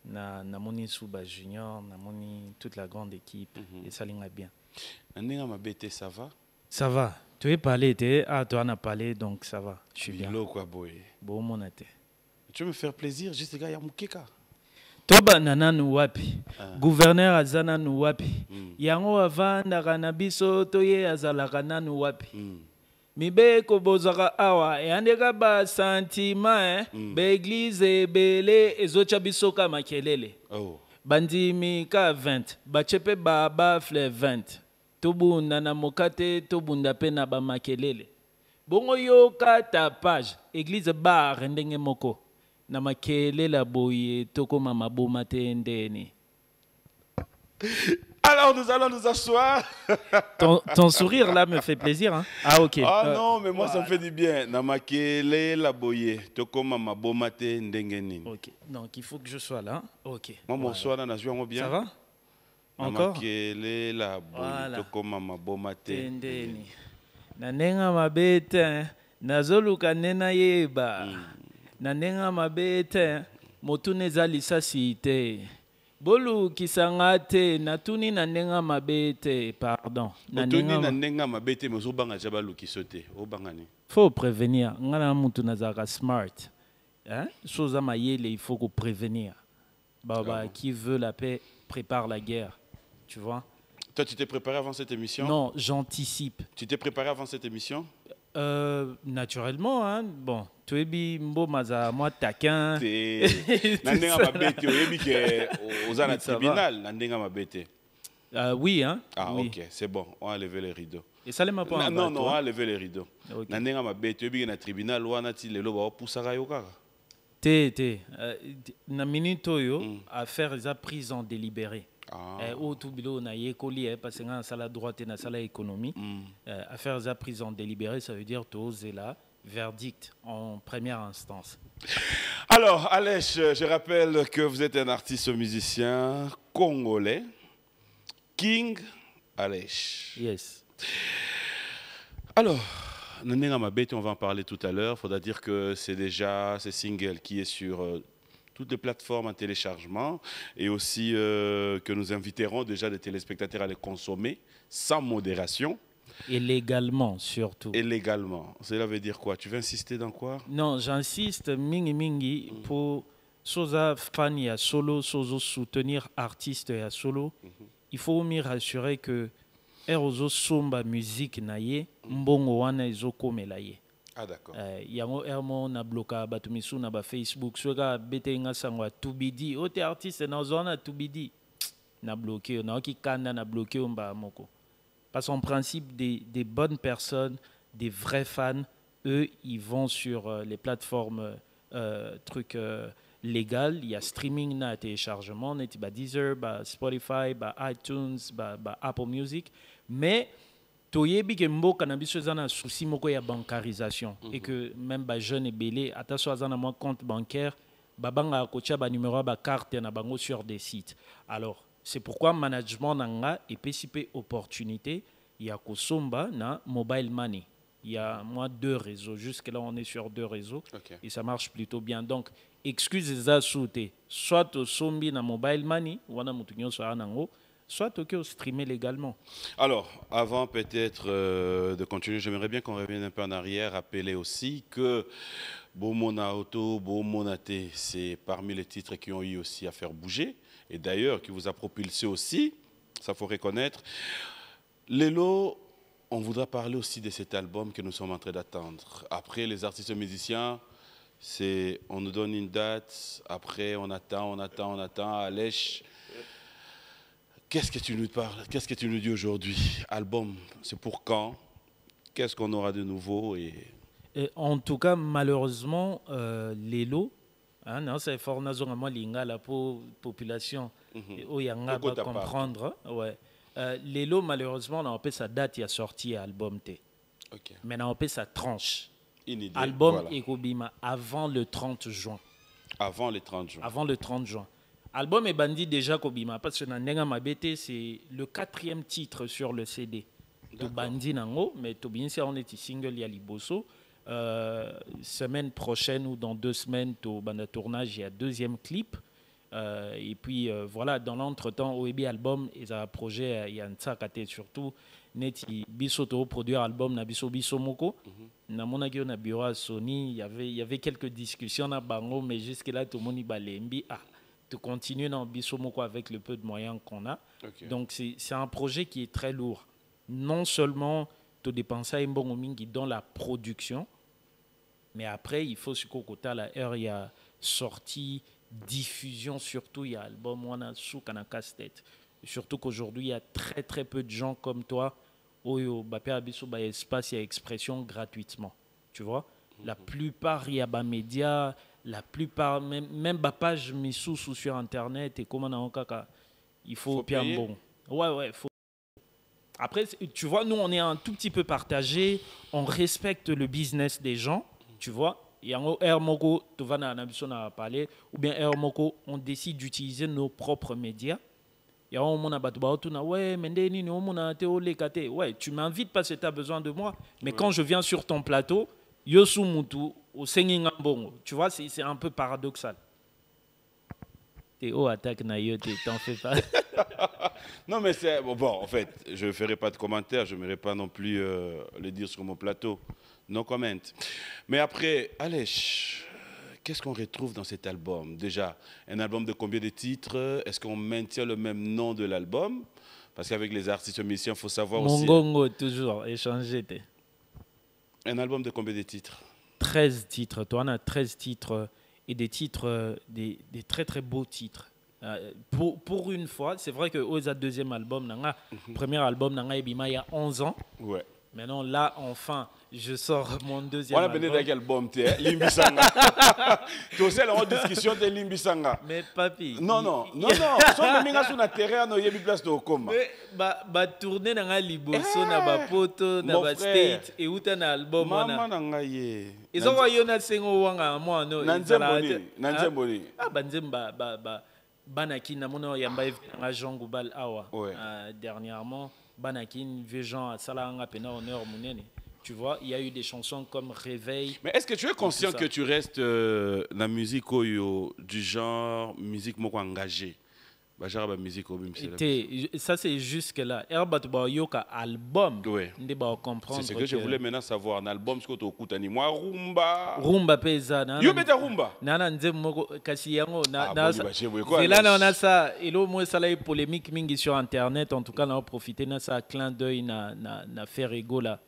Speaker 11: Na moni Souba Junior, na moni toute la grande équipe. Et ça l'est bien.
Speaker 1: Ça va?
Speaker 11: Ça va. Tu es parlé, tu en as parlé, donc ça va. Je suis bien. Bon, mon athée.
Speaker 1: Tu veux me faire plaisir, juste gars, Yamukeka.
Speaker 11: Toba nananu wapi. Gouverneur azana nu wapi. Yango avanda kanabiso toye azalaka nanu wapi. Mibe kobozaka awa yandeka ba sentiment be église belé ezocha bisoka makelele. Bandimi ka 20, bachepe ba fleur 20. Tobunda na mokate tobunda pe na ba makelele. Bongo yo kata page église bar ndenge moko. Na makelele boye toko mama boma te ndeni.
Speaker 1: Alors nous allons nous asseoir.
Speaker 11: Ton sourire là me fait plaisir. Hein? Ah ok.
Speaker 1: Ah non, mais moi ça me fait du bien. Namakele la boye, toko mama bomate ndengeni.
Speaker 11: Ok. Donc il faut que je sois là. Ok.
Speaker 1: Moi mon soir là, je bien.
Speaker 11: Ça va? Encore?
Speaker 1: Namakele la boye, toko mama bomate
Speaker 11: ndengeni. Nanenga mabete, nazoluka nena yeba. Nanenga mabete, motune zalisa site. Bolu kisangate natuni nanenga mabete pardon
Speaker 1: nanenga mabete mozobanga jabalu kisote obangani
Speaker 11: faut prévenir ngana mutu nazaka smart hein chose à mayele il faut qu'on prévenir baba qui veut la paix prépare la guerre tu vois.
Speaker 1: Toi tu t'es préparé avant cette émission?
Speaker 11: Non, j'anticipe.
Speaker 1: Tu t'es préparé avant cette émission?
Speaker 11: Naturellement, hein. Bon, tu es bien, maza moi taquin.
Speaker 1: Nandenga mabete, oyebi ke oza na tribunal, nandenga mabete.
Speaker 11: Oui, hein.
Speaker 1: Ah,
Speaker 11: oui.
Speaker 1: ok, c'est bon, on va lever les rideaux.
Speaker 11: Et ça, les m'a pas
Speaker 1: non, on va lever les rideaux.
Speaker 11: Okay.
Speaker 1: Nandenga mabete, oyebi ke na tribunal, wana ti lelo ba opusaka yo kaka.
Speaker 11: Na minute oyo, affaire eza prise en délibéré. Au tout bilo na yekoli parce que na sala droite et na sala économie. Affaire eza prise en délibéré, ça veut dire toze la verdict en première instance.
Speaker 1: Alors, Alech, je rappelle que vous êtes un artiste musicien congolais, King Alech.
Speaker 11: Yes.
Speaker 1: Alors, Nandenga Mabete, on va en parler tout à l'heure. Il faudra dire que c'est déjà ce single qui est sur toutes les plateformes en téléchargement et aussi que nous inviterons déjà les téléspectateurs à les consommer sans modération.
Speaker 11: Et légalement, surtout.
Speaker 1: Et légalement. Cela veut dire quoi? Tu veux insister dans quoi?
Speaker 11: Non, j'insiste, mingi, pour soza fan ya solo, sozo soutenir artiste ya solo. Il faut m'y rassurer que erozo somba musique naye, mbongo wana ezoko melaye.
Speaker 1: Ah d'accord.
Speaker 11: Yango ermo na bloka batumisu na ba Facebook, soga betenga sangwa tubidi, ote artiste na zona tubidi. Na bloqué, na ki kanda na bloqué mba moko. Parce qu'en principe, des bonnes personnes, des vrais fans, eux, ils vont sur les plateformes légales. Il y a streaming, na téléchargement, il y a Deezer, Spotify, iTunes, Apple Music. Mais, toyebi ke mboka na biso eza na souci moko ya bancarisation. Et que même ba jeune et belé, attention à un compte bancaire, babanga kocha ba numéro ba carte na bango sur des sites. Alors, c'est pourquoi management nanga et PCP opportunité, il y a Kosomba na mobile money. Il y a moi 2 réseaux. Jusque là on est sur 2 réseaux et ça marche plutôt bien. Donc excusez ça sauter. Soit au sombi na mobile money, wana mutunyo soit nango, soit au streamer légalement.
Speaker 1: Alors, avant peut-être de continuer, j'aimerais bien qu'on revienne un peu en arrière, rappeler aussi que Bomona Auto, Bomona T, c'est parmi les titres qui ont eu aussi à faire bouger. Et d'ailleurs, qui vous a propulsé aussi, ça faut reconnaître. Lélo, on voudra parler aussi de cet album que nous sommes en train d'attendre. Après, les artistes musiciens, on nous donne une date, après on attend, Alech. Qu'est-ce que tu nous parles? Qu'est-ce que tu nous dis aujourd'hui? Album, c'est pour quand? Qu'est-ce qu'on aura de nouveau
Speaker 11: En tout cas, malheureusement, Lélo, non, c'est fort nazonga linga la population oyanga va comprendre. Ouais. Lélo, malheureusement, on a appelé sa date, il a sorti album T. Okay. Mais on a appelé sa tranche.
Speaker 1: Idée,
Speaker 11: album
Speaker 1: voilà.
Speaker 11: Ekobima avant le 30 juin.
Speaker 1: Avant le 30 juin.
Speaker 11: Avant le 30 juin. Album est bandit déjà Kobima parce que Nandenga Mabete c'est le 4e titre sur le CD. De Bandi Nango, mais Tobin on est single ya Liboso. Semaine prochaine ou dans 2 semaines, au banda tournage, il y a 2e clip. Et puis voilà, dans l'entretemps, OEB album, il y a un projet, il y a un tsakate surtout. Neti bisoto produire album na biso moko. Na monaki na bureau à Sony, il y avait quelques discussions na bango, mais jusque là tout le monde y balembi. De continuer dans biso moko avec le peu de moyens qu'on a. Okay. Donc c'est un projet qui est très lourd. Non seulement de dépenser un bon mingi dans la production, mais après, il faut ce qu'au côté à la heure, il y a sortie, diffusion, surtout, il y a album, on a sous qu'on a casse-tête. Surtout qu'aujourd'hui, il y a très très peu de gens comme toi, au Bapé Abisso, espace, il y a expression gratuitement. Tu vois? La plupart, il y a des médias, la plupart, même ma page mis sous sur Internet, et comment on a il faut bien bon. Ouais, faut. Après, tu vois, nous, on est un tout petit peu partagé. On respecte le business des gens, tu vois. Et en Hermoko, tu vas à parler, ou bien Hermoko, on décide d'utiliser nos propres médias. Et on a ouais, mais ouais, tu m'invites parce que tu as besoin de moi. Mais quand je viens sur ton plateau, Yosu Mutu, au Sengingambongo, tu vois, c'est un peu paradoxal. T'es haut attaque Nayote, t'en fais pas.
Speaker 1: Non, mais c'est bon, en fait, je ne ferai pas de commentaires, je n'aimerais pas non plus le dire sur mon plateau. No comment. Mais après, Alech, qu'est-ce qu'on retrouve dans cet album? Déjà, un album de combien de titres? Est-ce qu'on maintient le même nom de l'album? Parce qu'avec les artistes musiciens, il faut savoir aussi...
Speaker 11: Mongongo, toujours, échangé.
Speaker 1: Un album de combien de titres?
Speaker 11: 13 titres. Toi, on a 13 titres et des titres, des très très beaux titres. Pour une fois, c'est vrai que au deuxième album, premier album, il y a 11 ans.
Speaker 1: Ouais.
Speaker 11: Maintenant, là, enfin, je sors mon deuxième
Speaker 1: album.
Speaker 11: album.
Speaker 1: On a album, Limbisanga. Tu sais, la discussion de Limbisanga.
Speaker 11: Mais papi.
Speaker 1: Non. Si on met sur le terrain, on a une place de coma.
Speaker 11: Mais tourner dans la liboso, dans la poto, dans la state, et où tu as un album.
Speaker 1: Maman n'a ye.
Speaker 11: Ils ont voyé un single wanga moi no.
Speaker 1: Nanzemboni.
Speaker 11: Ah banzemba Banakin namono yamba na Jean Goubal awa. Dernièrement. Banakin, vieux gens à Salanga, Pena, Honneur, Mounene. Tu vois, il y a eu des chansons comme Réveil.
Speaker 1: Mais est-ce que tu es conscient que tu restes la musique du genre musique moko engagée?
Speaker 11: Ça c'est jusque là. Yoka album.
Speaker 1: C'est ce que je voulais maintenant savoir. Un album, ce que tu écoutes, moi rumba.
Speaker 11: Rumba pesa.
Speaker 1: Yo beta rumba.
Speaker 11: Nana nzemo kasi yango na. C'est là on a ça. Et là moi ça là polémique mingi sur internet. En tout cas on a profité na ça clin d'œil na faire ego là.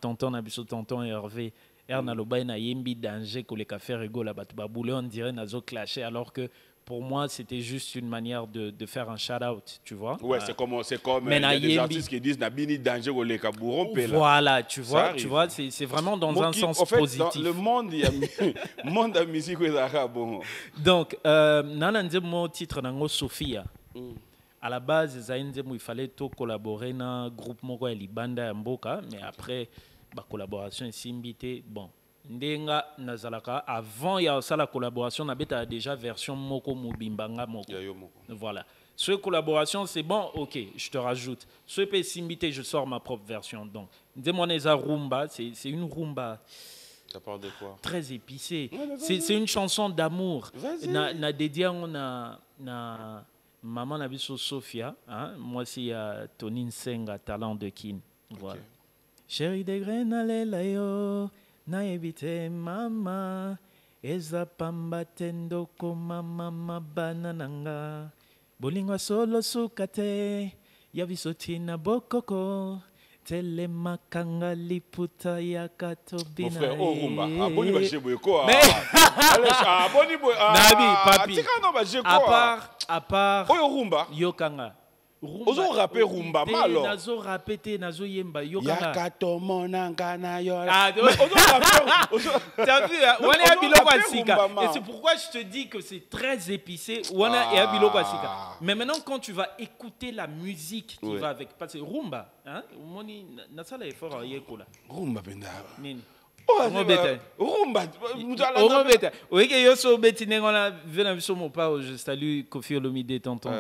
Speaker 11: Tonton na biso tonton Hervé. Na loba na yembi danger ko le faire ego là batu baboule on dirait nazo clasher alors que pour moi, c'était juste une manière de faire un shout-out, tu vois.
Speaker 1: Ouais, c'est comme il y a des artistes qui disent Nabini danger ou les kabouron.
Speaker 11: Voilà, tu vois, c'est vraiment dans un sens positif.
Speaker 1: Dans le monde, il y a monde de musique ou bon.
Speaker 11: Donc, nananze mon titre nango Sophia. À la base, il fallait tout collaborer dans un groupe moko ya libanda ya mboka, mais après, la collaboration est simbité, bon. Ndenga nazalaka avant il y a ça la collaboration na beta déjà version moko mobimbanga moko. Voilà. Ce collaboration c'est bon, OK, je te rajoute. Ce peut s'imiter, je sors ma propre version. Donc, Ndemoneza rumba, c'est une rumba.
Speaker 1: Ça parle de quoi?
Speaker 11: Très épicée. C'est une chanson d'amour. Na dédié na maman na biso Sophia, hein? Moi c'est Tony Nsenga talent de Kin. Voilà. Okay. Chérie de grenalela yo. Na ebite mama eza pamba tendoko mama banananga bolingo solo sukate ya bisoti na bokoko tele makanga liputa ya katobina.
Speaker 1: Mon frère Orumba aboni ba jeboye ko aboni boy
Speaker 11: nabi papi
Speaker 1: tika no ba jeko
Speaker 11: à part
Speaker 1: Orumba
Speaker 11: yokanga
Speaker 1: ozo rapper rumba malo
Speaker 11: nazo rapper nazo yemba yokanga
Speaker 1: yakatomona ngana yo
Speaker 11: ozo rapper t'as vu wana ya biloko asika et c'est pourquoi je te dis que c'est très épicé wana ya biloko asika mais maintenant quand tu vas écouter la musique qui va avec parce que rumba hein moni na sala effort yekola
Speaker 1: rumba benda
Speaker 11: nini
Speaker 1: rumba
Speaker 11: oui que yo so beti ngona vena biso mo pa je salue Kofi Olomide tonton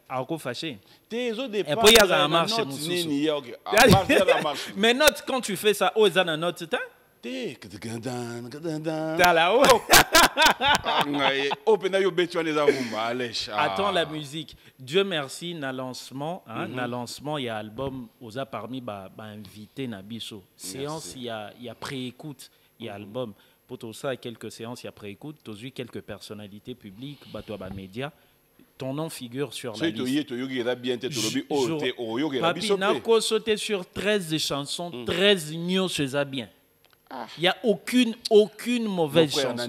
Speaker 11: ako fâché
Speaker 1: tes des
Speaker 11: et puis il y a un marche mais note quand tu fais ça aux ana note t'as là-haut. Attends la musique. Dieu merci, na lancement, na lancement, il y a album osa parmi invité na biso. Séance, il y a pré-écoute, il y a album. Pour tout ça, quelques séances, il y a pré-écoute. Tu as vu quelques personnalités publiques, médias. Ton nom figure sur la liste. Papi, Nako sauté sur 13 chansons, 13 nions chez bien. Il n'y a aucune mauvaise chanson.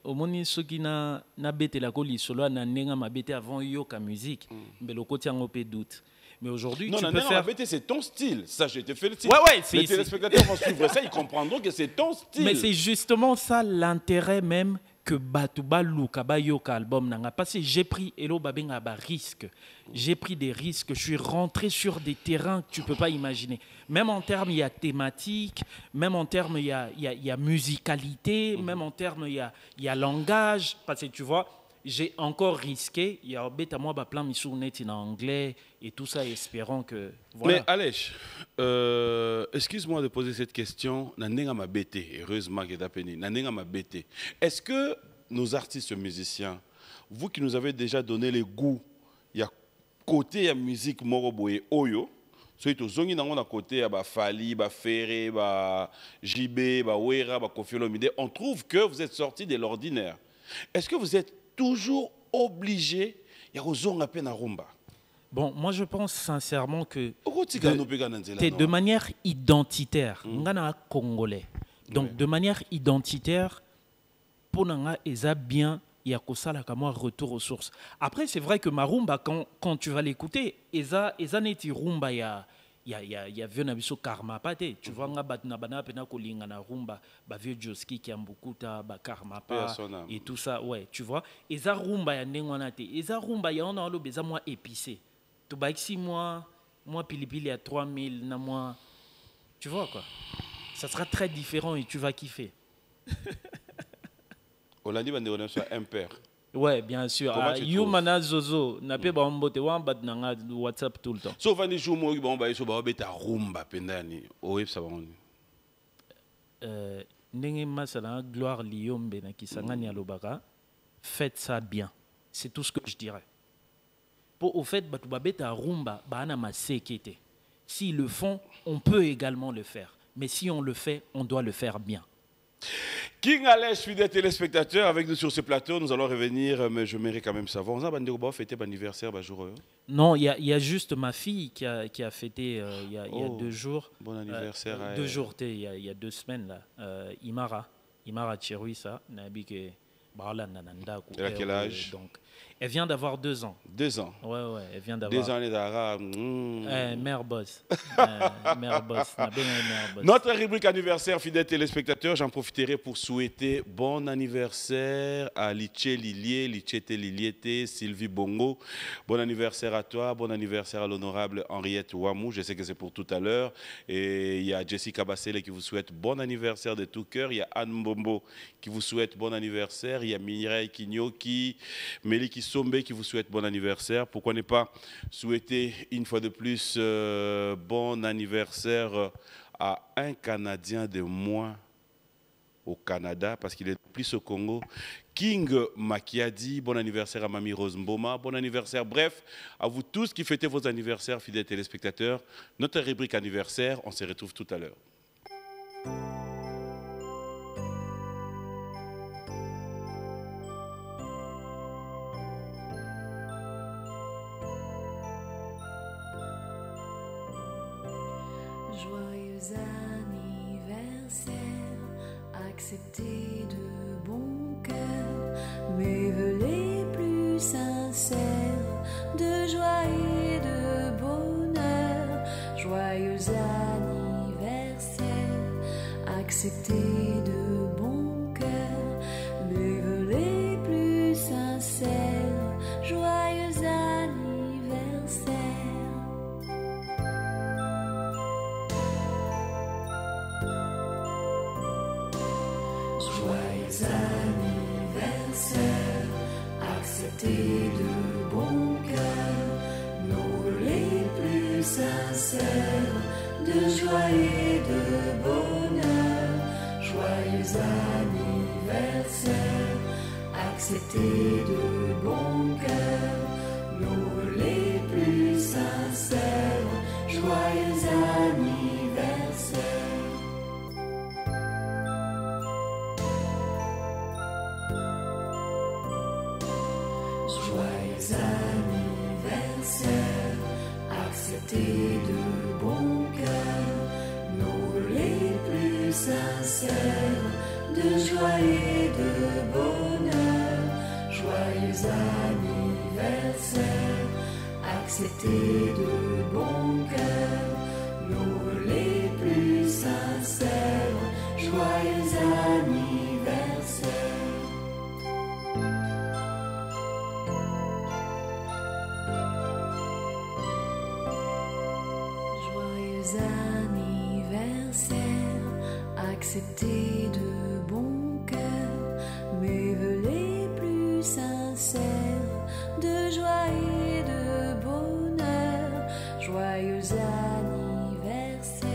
Speaker 11: Omoni soki na bete la koli solo na nenga mabete avant yoka musique mais le côté en peu doute. Mais aujourd'hui tu peux faire
Speaker 1: c'est ton style. Ça je te félicite.
Speaker 11: Ouais,
Speaker 1: les téléspectateurs vont suivre ça, ils comprendront que c'est ton style.
Speaker 11: Mais c'est justement ça l'intérêt même que Batouba Luka Bayoka album nanga parce que j'ai pris Elo Babenga ba risque. J'ai pris des risques, je suis rentré sur des terrains que tu peux pas imaginer. Même en termes il y a thématique, même en termes il y a musicalité, même en termes il y a langage parce que tu vois, j'ai encore risqué, il y a bête à moi plein misou net en anglais et tout ça espérant que
Speaker 1: voilà. Mais Alèche, excuse-moi de poser cette question, nanenga ma bête, heureusement que d'appeler nanenga ma bête. Est-ce que nos artistes musiciens, vous qui nous avez déjà donné les goûts, il y a côté ya musique moroboye oyo, so ito zongi nango na côté ya ba Fali, ba Ferré, ba JB, ba Wera, ba Kofi Olomide, on trouve que vous êtes sortis de l'ordinaire. Est-ce que vous êtes toujours obligé ya kozonga pe na rumba?
Speaker 11: Bon, moi je pense sincèrement que
Speaker 1: de
Speaker 11: de manière identitaire, ngana congolais. Donc de manière identitaire, pour nanga eza bien, il y a kosala kama retour aux sources. Après c'est vrai que Marumba quand tu vas l'écouter, eza neti rumba ya vieux nabiso karma pate. Tu vois nga batna bana pena kolinga na rumba, ba vieux Joski qui ambukuta ba karma pa et tout ça, ouais, tu vois. Eza rumba ya ndengwana te. Eza rumba ya on a lo beza moi épicé. Tu bah si moi pilipili à 3000 na moi, tu vois quoi. Ça sera très différent et tu vas kiffer.
Speaker 1: Olandi bande soit impair.
Speaker 11: Ouais, bien sûr. Yumana Zozo, n'a pas bomboté wambat nanga WhatsApp tout le temps.
Speaker 1: Sauf un jour moi bon ba so ba beta rumba pendani. Oe ça va on.
Speaker 11: Ndenge masala gloire liombe na kisangani alobaka. Faites ça bien. C'est tout ce que je dirais. Au fait, batubabeta rumba bana masekete. S'ils le font, on peut également le faire. Mais si on le fait, on doit le faire bien.
Speaker 1: King Alès, fidèles téléspectateurs, avec nous sur ce plateau, nous allons revenir, mais je mérite quand même savoir. On a fêté l'anniversaire, jour.
Speaker 11: Non, il y a juste ma fille qui a fêté il y a 2 jours.
Speaker 1: Bon anniversaire.
Speaker 11: 2 jours, il y a 2 semaines là. Imara Chirouissa, Nabike.
Speaker 1: Elle a quel âge?
Speaker 11: Donc, elle vient d'avoir 2 ans.
Speaker 1: 2 ans?
Speaker 11: Ouais, elle vient d'avoir.
Speaker 1: 2 ans, les Dara.
Speaker 11: Mère boss. Mère boss.
Speaker 1: Notre rubrique anniversaire, fidèles téléspectateurs, j'en profiterai pour souhaiter bon anniversaire à Liché Lilié, Lichete Liliété, Sylvie Bongo. Bon anniversaire à toi, bon anniversaire à l'honorable Henriette Ouamou. Je sais que c'est pour tout à l'heure. Et il y a Jessica Bassele qui vous souhaite bon anniversaire de tout cœur. Il y a Anne Mbombo qui vous souhaite bon anniversaire. Il y a Mireille Kinyoki, Meliki Sombe qui vous souhaite bon anniversaire. Pourquoi ne pas souhaiter une fois de plus bon anniversaire à un Canadien de moins au Canada, parce qu'il est plus au Congo. King Makiadi, bon anniversaire à Mamie Rose Mboma, bon anniversaire. Bref, à vous tous qui fêtez vos anniversaires, fidèles téléspectateurs. Notre rubrique anniversaire, on se retrouve tout à l'heure.
Speaker 12: Joyeux anniversaire, acceptez de bon cœur mes vœux les plus sincères de joie et de bonheur. Joyeux anniversaire, acceptez de bon cœur mes vœux les plus sincères. Joyeux anniversaire. Joyeux anniversaire, acceptez de bon cœur nos vœux les plus sincères de joie et de bonheur. Joyeux anniversaire, acceptez de bon cœur nos vœux les plus sincères. Joyeux anniversaire. Joyeux anniversaire, acceptez de bon cœur nos vœux les plus sincères de joie et de bonheur. Joyeux anniversaire, acceptez de bon cœur nos vœux les plus sincères. Joyeux anniversaire. Joyeux anniversaire, acceptez de bon cœur mes vœux les plus sincères de joie et de bonheur. Joyeux anniversaire,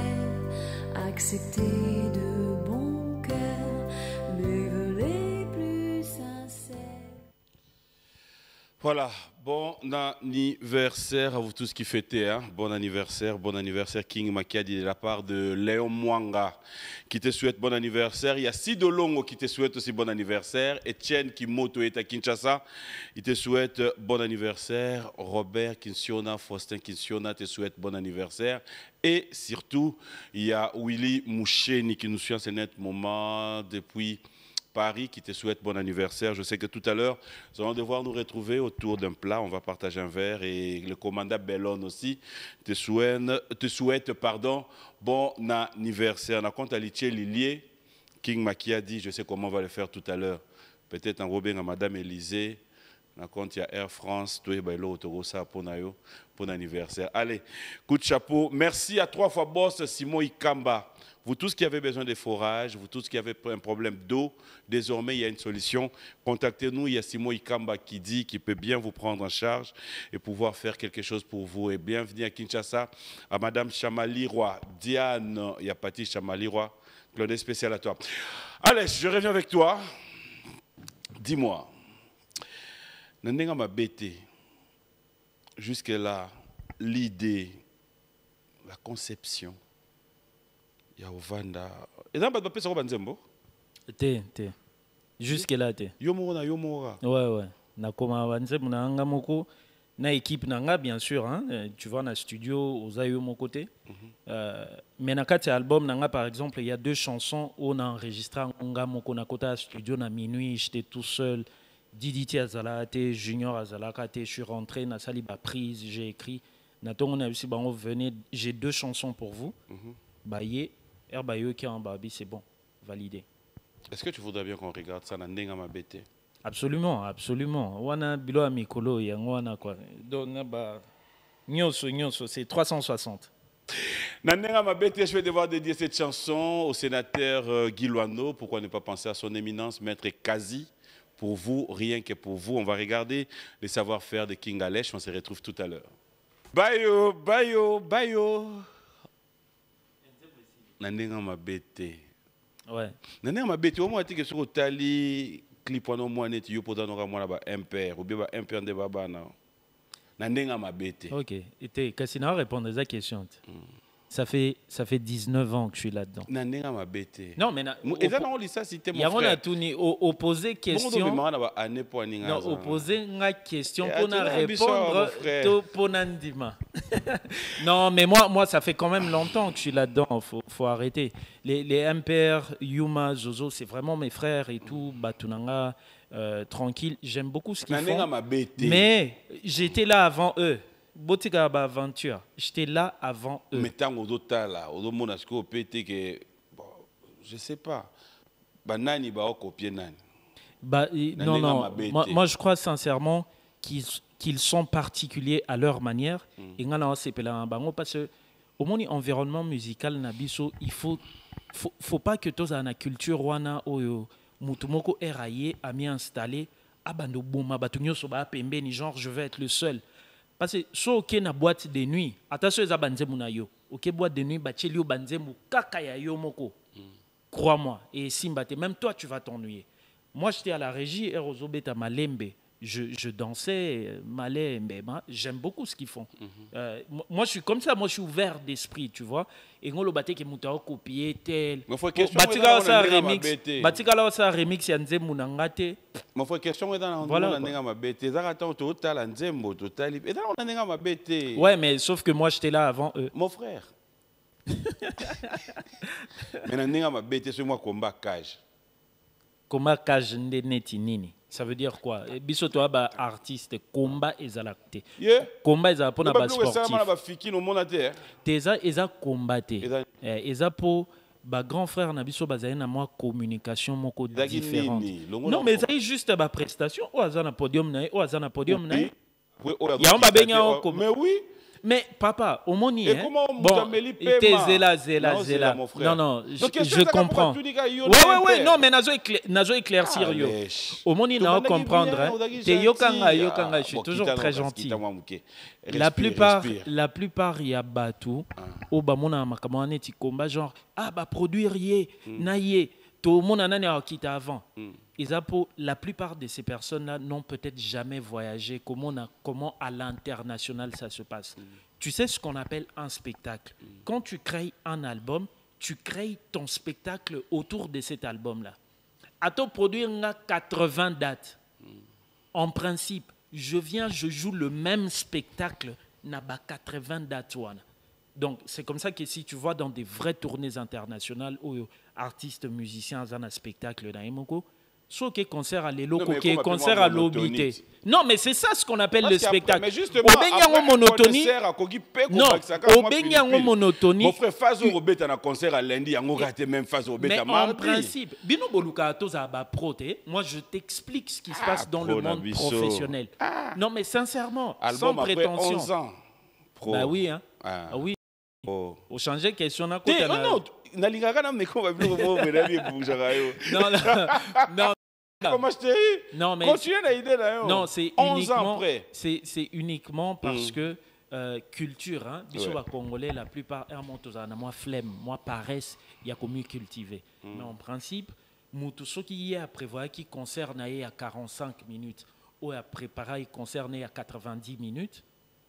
Speaker 12: acceptez de bon cœur mes vœux les plus sincères.
Speaker 1: Voilà, Bon anniversaire à vous tous qui fêtez. Hein? Bon anniversaire King Makiadi de la part de Léon Mwanga qui te souhaite bon anniversaire. Il y a Sido Longo qui te souhaite aussi bon anniversaire. Etienne Kimoto est à Kinshasa. Il te souhaite bon anniversaire. Robert Kinsiona, Faustin Kinsiona te souhaite bon anniversaire. Et surtout, il y a Willy Moucheni qui nous suit en ce net moment depuis Paris qui te souhaite bon anniversaire. Je sais que tout à l'heure, nous allons devoir nous retrouver autour d'un plat. On va partager un verre et le commandant Bellon aussi te souhaite bon anniversaire. On a compte à Lilier, King Maki a dit, je sais comment on va le faire tout à l'heure. Peut-être en Robin à Madame Élysée. On a compte, il y a Air France, tout pour l'anniversaire. Allez, coup de chapeau. Merci à 3 fois boss Simon Ikamba. Vous tous qui avez besoin de forage, vous tous qui avez un problème d'eau, désormais il y a une solution. Contactez-nous, il y a Simon Ikamba qui dit qu'il peut bien vous prendre en charge et pouvoir faire quelque chose pour vous. Et bienvenue à Kinshasa, à Madame Chamaliroy, Diane, il y a Pati Chamaliroy, Claude spécial à toi. Allez, je reviens avec toi. Dis-moi, Nandenga m'a bêté. Jusque-là, l'idée, la conception, il y a Ovanda. Et dans le pays, c'est
Speaker 11: T'es. Jusque-là, t'es.
Speaker 1: Yomora.
Speaker 11: Ouais. Na koma Banzembo na anga moko. Na équipe nanga, bien sûr. Hein. Tu vois, na studio, aux aïeux mon côté. Mais na kati album nanga, par exemple, il y a 2 chansons où on a enregistré anga moko na kota studio na minuit. J'étais tout seul. Diditi Azalate, Junior Azalakate, je suis rentré, na sali ba prise, j'ai écrit. Naton on a aussi venez, j'ai 2 chansons pour vous. Baye, Herbayo qui en babi, c'est bon, validé.
Speaker 1: Est-ce que tu voudrais bien qu'on regarde ça dans Nenga Mabete?
Speaker 11: Absolument. Wana bilo amikolo yangwana quoi. Donc ba nyoso c'est 360.
Speaker 1: Nandenga Mabete, je vais devoir dédier cette chanson au sénateur Guy Loineau. Pourquoi ne pas penser à son éminence, Maître Kazi? Pour vous, rien que pour vous. On va regarder les savoir-faire de King Alech. On se retrouve tout à l'heure. Bayo. Nandenga Mabete.
Speaker 11: Ouais.
Speaker 1: Nandenga Mabete, au moins, tu es sur le tali, clip au moins, tu es pour un père, ou bien un père de baba. Nandenga Mabete.
Speaker 11: Ok. Et Kassina répondre à cette question. Ça fait 19 ans que je suis là-dedans.
Speaker 1: Non, mais
Speaker 11: il y a un tourné opposé question. Non, opposé une question pour répondre pour Nandima. Non, mais moi, ça fait quand même longtemps que je suis là-dedans. Faut arrêter. Les MPR, Yuma, Zozo, c'est vraiment mes frères et tout. Batunanga, tranquille. J'aime beaucoup ce qu'ils font. Mais j'étais là avant eux. Botika ba aventure. J'étais là avant eux.
Speaker 1: Mais tant que là, je sais pas. Banani ba copier nani.
Speaker 11: Non. Moi je crois sincèrement qu'ils sont particuliers à leur manière. Et ngana c'est pela bango parce que au monde environnement musical nabiso, il faut pas que tous na culture wana oyo mutumoko eraye a mis installé abando boma batunyo so ba pembe ni genre je vais être le seul. Parce que si on a boîte de nuit, attention à banzemu na yo. Ok boîte de nuit, bacheli yo banzemu kaka ya yo moko. Crois-moi. Et simbate, même toi tu vas t'ennuyer. Moi j'étais à la régie Erozobeta Malembe. Je dansais Malembe. J'aime beaucoup ce qu'ils font. Moi je suis comme ça, moi je suis ouvert d'esprit, tu vois. Et on le batte que mutao copier tel. Batika ça remix ya nzemu na ngate.
Speaker 1: Ma foi question est dans la nenga mabete. Zaraton total la nzembo total. Et dans la nenga mabete.
Speaker 11: Ouais, mais sauf que moi j'étais là avant eux.
Speaker 1: Mon frère. Mais la nenga mabete c'est moi combat cage.
Speaker 11: Combat cage ndeti nini. Ça veut dire quoi? Biso to ba artiste combat ezalakte. Combat ezala pona ba sportif. Teza eza combatté. Eza po ba grand frère na biso bazali na moi communication moko différente. Non mais c'est juste ba prestation o azana podium na o azana podium na. Ya on ba benya o
Speaker 1: mais oui.
Speaker 11: Mais papa, au moni, bon, t'es zéla. Non, je comprends. Ouais, non, mais nazo éclaircir yo. Au moni, na comprendre. T'es yokanga, je suis toujours très gentil. La plupart, il y a Batou, au bamona makamane ti combat genre, bah produire yé, na yé. tout le monde en a quitté avant. La plupart de ces personnes-là n'ont peut-être jamais voyagé. Comment à l'international ça se passe. Tu sais ce qu'on appelle un spectacle. Quand tu crées un album, tu crées ton spectacle autour de cet album-là. À toi produire 80 dates. En principe, je joue le même spectacle, n'a pas 80 dates. Donc, c'est comme ça que si tu vois dans des vraies tournées internationales où artistes, musiciens ont un spectacle dans Imoko, soit qu'il concert à l'élo, qu'il concert à l'obité. Non, mais c'est ça ce qu'on appelle le spectacle.
Speaker 1: Mais justement, après
Speaker 11: monotonie.
Speaker 1: Non,
Speaker 11: au monotonie.
Speaker 1: Mon frère Fazo Robert a un concert à lundi, il a raté même Fazo Robert à mardi.
Speaker 11: Mais en principe, Bino Boluka Tozaba Proté, moi je t'explique ce qui se passe dans le monde professionnel. Non, mais sincèrement, sans prétention.
Speaker 1: 11 ans.
Speaker 11: Bah oui, hein. Oui. Au changer question na
Speaker 1: côté non nalingaka na meko ba bilo mo menabi bujaka yo non comment je te dis
Speaker 11: non mais
Speaker 1: continue na idée là yo
Speaker 11: non c'est uniquement parce que culture hein biso ba congolais la plupart montoza na moi flemme moi paresse il y a comme cultiver mais en principe mutu soki y a prévoir qui concerne à 45 minutes ou à préparer concerne à 90 minutes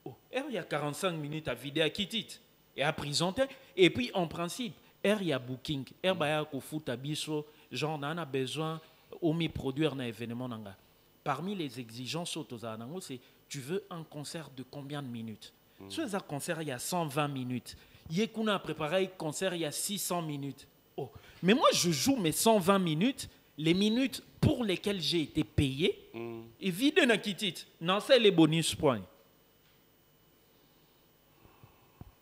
Speaker 11: il y a 45 minutes à vider à quitter et à présenter. Et puis, en principe, il y a booking. Il y a foot à biso. Genre, on a besoin de produire un événement. Parmi les exigences, c'est tu veux un concert de combien de minutes? Si un concert, il y a 120 minutes. Il y a préparé un concert, il y a 600 minutes. Mais moi, je joue mes 120 minutes, les minutes pour lesquelles j'ai été payé. Et vide na kitit. Non, c'est les bonus points.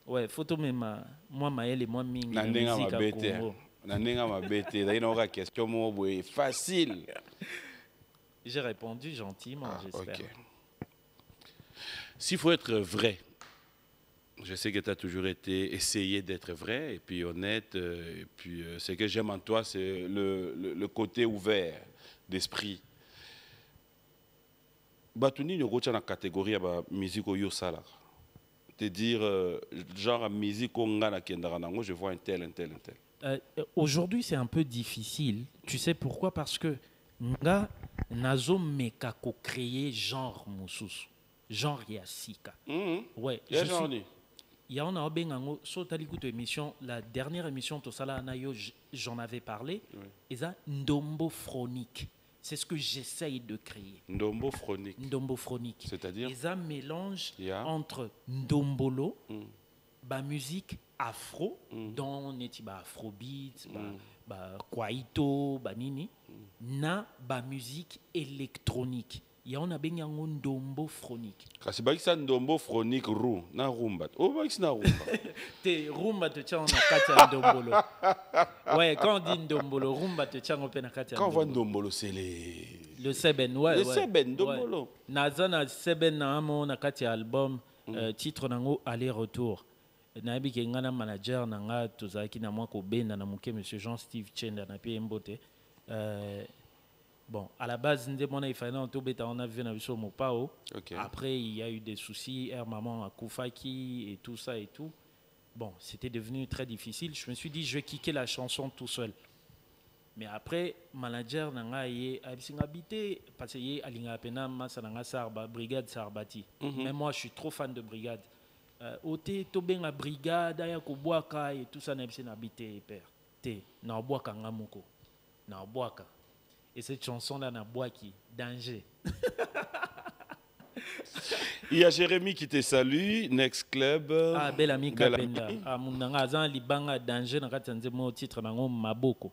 Speaker 11: Ouais, photo même moi Maël et moi Mingi musique à Congo.
Speaker 1: Nandenga mabete, là il y a une question facile.
Speaker 11: J'ai répondu gentiment, j'espère.
Speaker 1: Okay. S'il faut être vrai, je sais que tu as toujours essayé d'être vrai et puis honnête et puis ce que j'aime en toi c'est le côté ouvert d'esprit. Batuni ne retient la catégorie de musique au Yosala. Te dire genre musique je vois un tel.
Speaker 11: Aujourd'hui c'est un peu difficile. Tu sais pourquoi? Parce que nga nazo meka ko créer genre mususu genre yasika. Ouais. Il y en a bengango so talikuto émission la dernière émission to sala na yo j'en avais parlé et ça ndombo phronique. C'est ce que j'essaye de créer.
Speaker 1: Ndombo phronique.
Speaker 11: Ndombo phronique.
Speaker 1: C'est-à-dire?
Speaker 11: C'est un mélange entre ndombolo, ba musique afro, dont on est afrobeat, kwaito, ba nini, na ba musique électronique. Il y a un ndombo phronique.
Speaker 1: Kasi ba kisa ndombo phronique rou na rumba. Oh ba kisa na rumba.
Speaker 11: Te rumba te tient na kati ndombolo. Ouais, quand on dit ndombolo, rumba te tient open na kati.
Speaker 1: Quand on voit ndombolo c'est
Speaker 11: le seben, ouais.
Speaker 1: Le seben ndombolo.
Speaker 11: Nazana seben na amo na kati album titre nango aller-retour. Na bi ke ngana manager na nga tozaki na mwa ko benda na muke monsieur Jean-Steve Chenda na pe mbote. Bon, à la base, on a vu Mopao. Après, il y a eu des soucis, Air Maman à Koufaki et tout ça et tout. Bon, c'était devenu très difficile. Je me suis dit, je vais kicker la chanson tout seul. Mais après, manager n'a habité parce qu'il y a une brigade Sarbati. Mais moi, je suis trop fan de brigade. Ote toben la brigade, aya ko boaka et tout ça n'a pas habité père. Te na boaka ngamoko. Na boaka. Et cette chanson-là n'a bois qui danger.
Speaker 1: Il y a Jérémy qui te salue, Next Club.
Speaker 11: Ah, bel ami Kapenda. Ah, mon azan libanga danger na katanze mo titre nango maboko.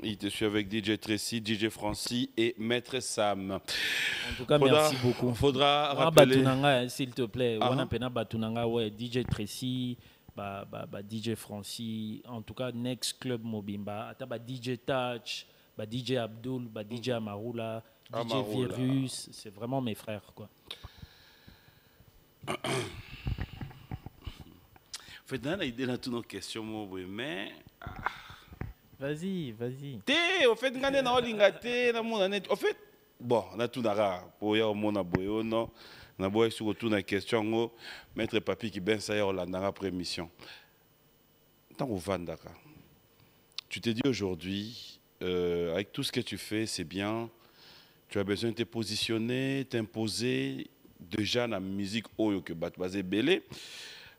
Speaker 1: Il te suit avec DJ Tracy, DJ Francis et Maître Sam.
Speaker 11: En tout cas, merci beaucoup.
Speaker 1: Faudra rappeler.
Speaker 11: Batunanga, s'il te plaît. Wana pena Batunanga, ouais, DJ Tracy. DJ Francis, en tout cas Next Club Mobimba, ataba DJ Touch, DJ Abdul, DJ Amaroula, DJ Virus, c'est vraiment mes frères quoi.
Speaker 1: En fait, dans l'idée de toutes nos questions, mais
Speaker 11: vas-y.
Speaker 1: Au fait, en fait, bon, on a tout d'ara pour y avoir boyo non. On a beau surtout la question Maître Papi qui ben ça y est après émission. Tant qu'on va d'accord. tu t'es dit aujourd'hui, avec tout ce que tu fais, c'est bien, tu as besoin de te positionner, t'imposer déjà dans la musique oyo que Batouazé Belé.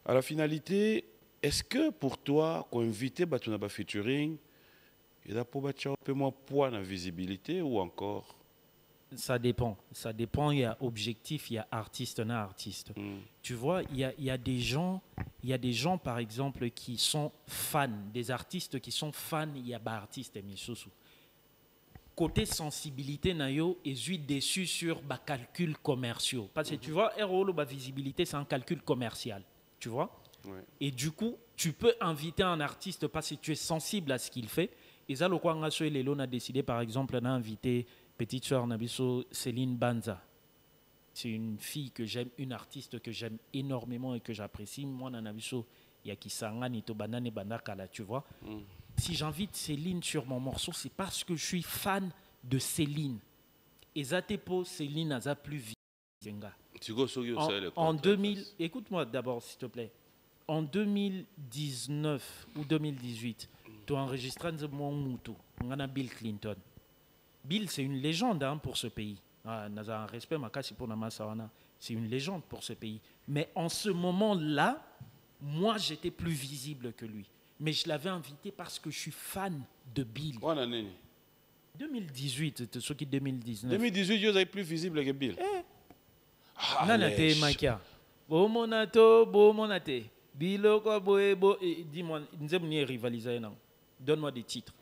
Speaker 1: À la finalité, est-ce que pour toi, quand inviter Batounaba featuring, il a pour un peu moins poids dans la visibilité ou encore?
Speaker 11: Ça dépend. Ça dépend. Il y a objectif, il y a artiste, non artiste. Tu vois, il y a des gens, par exemple, qui sont fans, des artistes qui sont fans, il y a des artistes, côté sensibilité, nayo, et je suis déçu sur les calculs commerciaux. Parce que tu vois, la visibilité, c'est un calcul commercial. Tu vois?
Speaker 1: Ouais.
Speaker 11: Et du coup, tu peux inviter un artiste parce que tu es sensible à ce qu'il fait. Et ça, le quoi, on a décidé, par exemple, d'inviter petite soeur Nabiso Céline Banza. C'est une fille que j'aime, une artiste que j'aime énormément et que j'apprécie. Moi, Nabiso, il y a qui sangani to banane bandakala, tu vois. Si j'invite Céline sur mon morceau, c'est parce que je suis fan de Céline. Et Zatepo, Céline a plus vite. En 2000, écoute-moi d'abord, s'il te plaît. En 2019 ou 2018, tu as enregistré mon moutou. On a Bill Clinton. Bill, c'est une légende pour ce pays. Un respect, c'est une légende pour ce pays. Mais en ce moment-là, moi, j'étais plus visible que lui. Mais je l'avais invité parce que je suis fan de Bill. 2018, c'était ce qui 2019.
Speaker 1: 2018, vous êtes plus visible que Bill.
Speaker 11: Nanate Makia. Bomonate. Bilo quoi boebo. Dis-moi, nous avons rivalisé. Donne-moi des titres.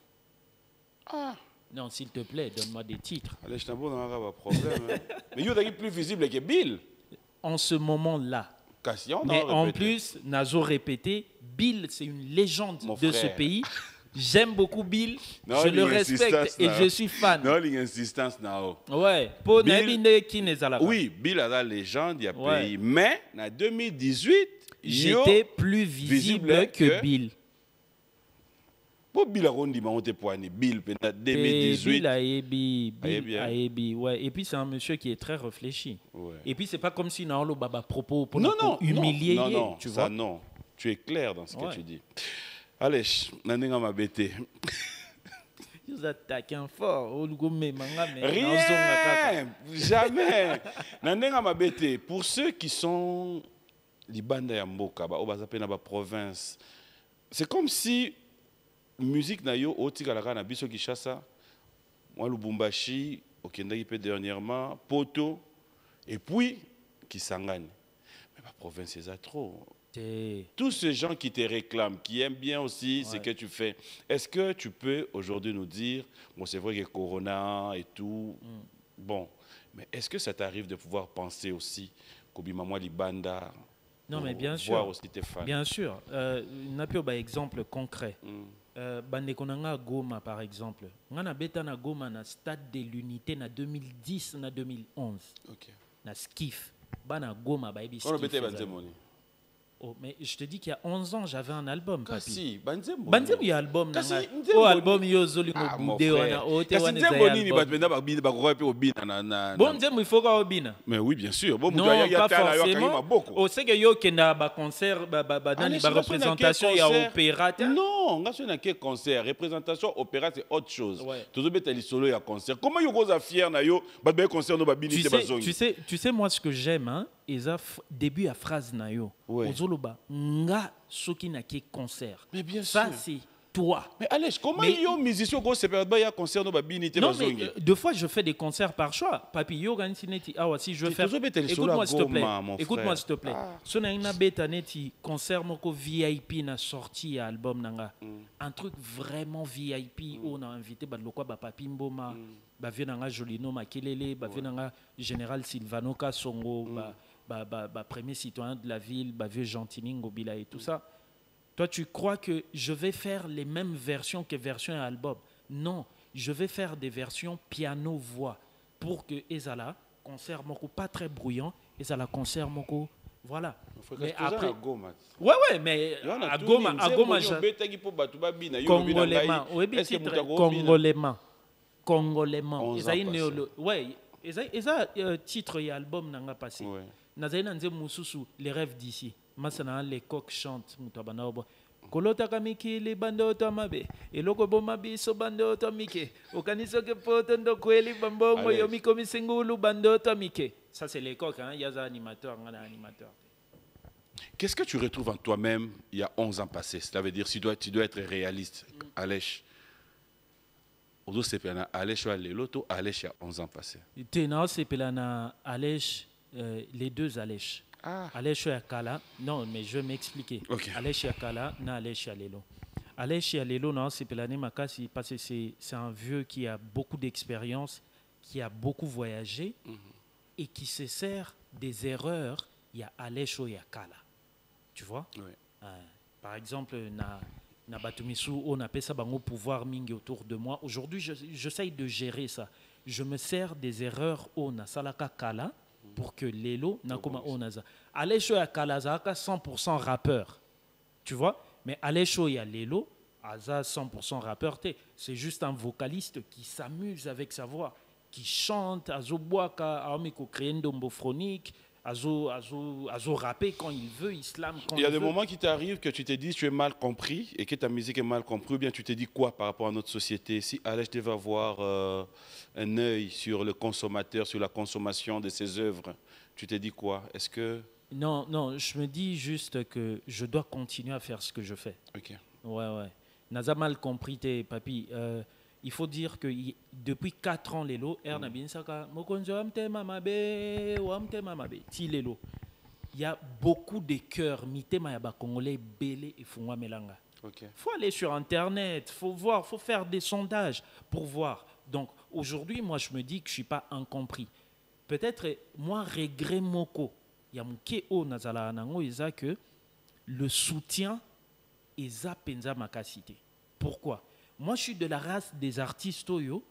Speaker 11: Non, s'il te plaît, donne-moi des titres.
Speaker 1: Allez, je t'en pas problème. Mais vous êtes plus visible que Bill.
Speaker 11: En ce moment-là. Mais en plus, Nazo répété, Bill, c'est une légende de ce pays. J'aime beaucoup Bill, je le respecte et je suis fan.
Speaker 1: Non, il y a une insistance là.
Speaker 11: Ouais, pour Bill, qui n'est là.
Speaker 1: Oui, Bill a la légende, il y a pays. Mais en 2018,
Speaker 11: j'étais plus visible que Bill.
Speaker 1: Pour Bill a rendu Bill pendant 2018.
Speaker 11: Bill a ouais. Et puis c'est un monsieur qui est très réfléchi. Ouais. Et puis c'est pas comme si Naolo Baba propos pour humilier.
Speaker 1: Non,
Speaker 11: tu
Speaker 1: ça
Speaker 11: vois.
Speaker 1: Non. Tu es clair dans ce que tu dis. Allez, Nanenga m'a bêté.
Speaker 11: Vous attaquez fort.
Speaker 1: Rien, jamais. Nanenga m'a bêté. Pour ceux qui sont les bandes ya mboka, ba province, c'est comme si musique na yo otikalaka na biso Kinshasa, moi Lubumbashi, okendaki pe dernièrement, Poto, et puis Kisangani. Mais ma province c'est trop. Tous ces gens qui te réclament, qui aiment bien aussi ce que tu fais, est-ce que tu peux aujourd'hui nous dire, bon c'est vrai que Corona et tout, bon, mais est-ce que ça t'arrive de pouvoir penser aussi Kobimamwa Libanda?
Speaker 11: Non mais bien sûr.
Speaker 1: Voir aussi tes fans.
Speaker 11: Bien sûr. N'a pas un exemple concret. Bande konanga Goma par exemple. Ngana beta na Goma na stade de l'unité na 2010 na 2011.
Speaker 1: OK.
Speaker 11: Na skiff. Bana Goma ba ebi skiff.
Speaker 1: On beta banzemoni.
Speaker 11: Oh, mais je te dis qu'il y a 11 ans, j'avais un album, papi.
Speaker 1: Si, Banzembo.
Speaker 11: Banzembo, il y a un album. Oh, album, il y a un Banzembo, il faut qu'on bina.
Speaker 1: Mais oui, bien sûr. Bon,
Speaker 11: non, pas forcément. On sait que yo kena ba concert, ba représentation, il y a opéra.
Speaker 1: Non, on a fait un concert. Représentation, opéra, c'est autre chose. Tout le monde est solo, il y a concert. Comment yo goza fier na yo, ba concert no ba bini te bazongi.
Speaker 11: Tu sais moi ce que j'aime, hein? Début à phrase na yo. Ozoloba nga soki na ke concert.
Speaker 1: Mais bien
Speaker 11: ça
Speaker 1: sûr.
Speaker 11: C'est toi.
Speaker 1: Mais allez, comment yo musicien go se perdre ya concert no ba bini te bazongi.
Speaker 11: Non mais deux fois je fais des concerts par choix. Papi yo gantineti ah si je veux faire. Écoute-moi s'il te plaît. Écoute-moi s'il te plaît. Sona ina beta neti concert moko VIP na sorti album nanga. Un truc vraiment VIP on a invité ba lokwa ba Papi Mboma, ba venanga Jolino Makelele, ba venanga Général Silvano Kasongo, premier citoyen de la ville, vieux Gentini Ngobila et tout ça. Toi, tu crois que je vais faire les mêmes versions que version et album? Non, je vais faire des versions piano-voix pour que Ezala, concert moko pas très bruyant, Ezala concert moko, voilà.
Speaker 1: Mais après,
Speaker 11: ouais, mais à Goma, Congolainement. Ouais, Eza titre et album n'a passé. Les rêves d'ici. Maintenant, les coqs chantent. kolotaka mikili bandoto mabe eloko boma biso bandoto mike okaniso ke poto ndo kweli bambongo yo mikomi singulu bandoto mike. Ça c'est l'époque, hein, yaza animateur, ngana animateur.
Speaker 1: Qu'est-ce que tu retrouves en toi-même il y a 11 ans passés? Cela veut dire que tu dois être réaliste. Alèche. Odo sepelana Alèche ou Leloto, Alèche il y a 11 ans passés.
Speaker 11: Tena sepelana Alèche, les deux Alèche. Alèche ou Kala, non mais je vais m'expliquer. Okay. Alèche ou Kala, na Alèche ou Lelo. Alèche ou Lelo, non sepelana makasi parce que c'est un vieux qui a beaucoup d'expérience, qui a beaucoup voyagé et qui se sert des erreurs. Il y a Alèche ou Kala. Tu vois? Oui. Par exemple, na batumisu on appelle ça bango pouvoir mingi autour de moi. Aujourd'hui, j'essaye de gérer ça. Je me sers des erreurs au na salaka kala pour que Lelo na koma onaza. Alèche ya kala zaka 100% rappeur. Tu vois? Mais Alèche ya Lelo aza 100% rappeur. C'est juste un vocaliste qui s'amuse avec sa voix, qui chante azo boaka amiko créer ndombo phronique. Azo rapper quand il veut, islam quand il veut.
Speaker 1: Il y a des moments qui t'arrivent que tu te dis tu es mal compris et que ta musique est mal comprise, ou bien tu te dis quoi par rapport à notre société? Si Alèche devait avoir un œil sur le consommateur, sur la consommation de ses œuvres, tu te dis quoi? Est-ce que...
Speaker 11: Non, je me dis juste que je dois continuer à faire ce que je fais. Ok. Ouais. Naza mal compris, papi. Il faut dire que depuis 4 ans, Lelo, il y a beaucoup de cœurs, congolais, belé et fungwa melanga. Il faut aller sur Internet, il faut voir, il faut faire des sondages pour voir. Donc aujourd'hui, moi je me dis que je ne suis pas incompris. Peut-être, moi, regret moko, il y a mon keo nazala anango, il que le soutien est penza makasité. Pourquoi? Moi, je suis de la race des artistes oyo,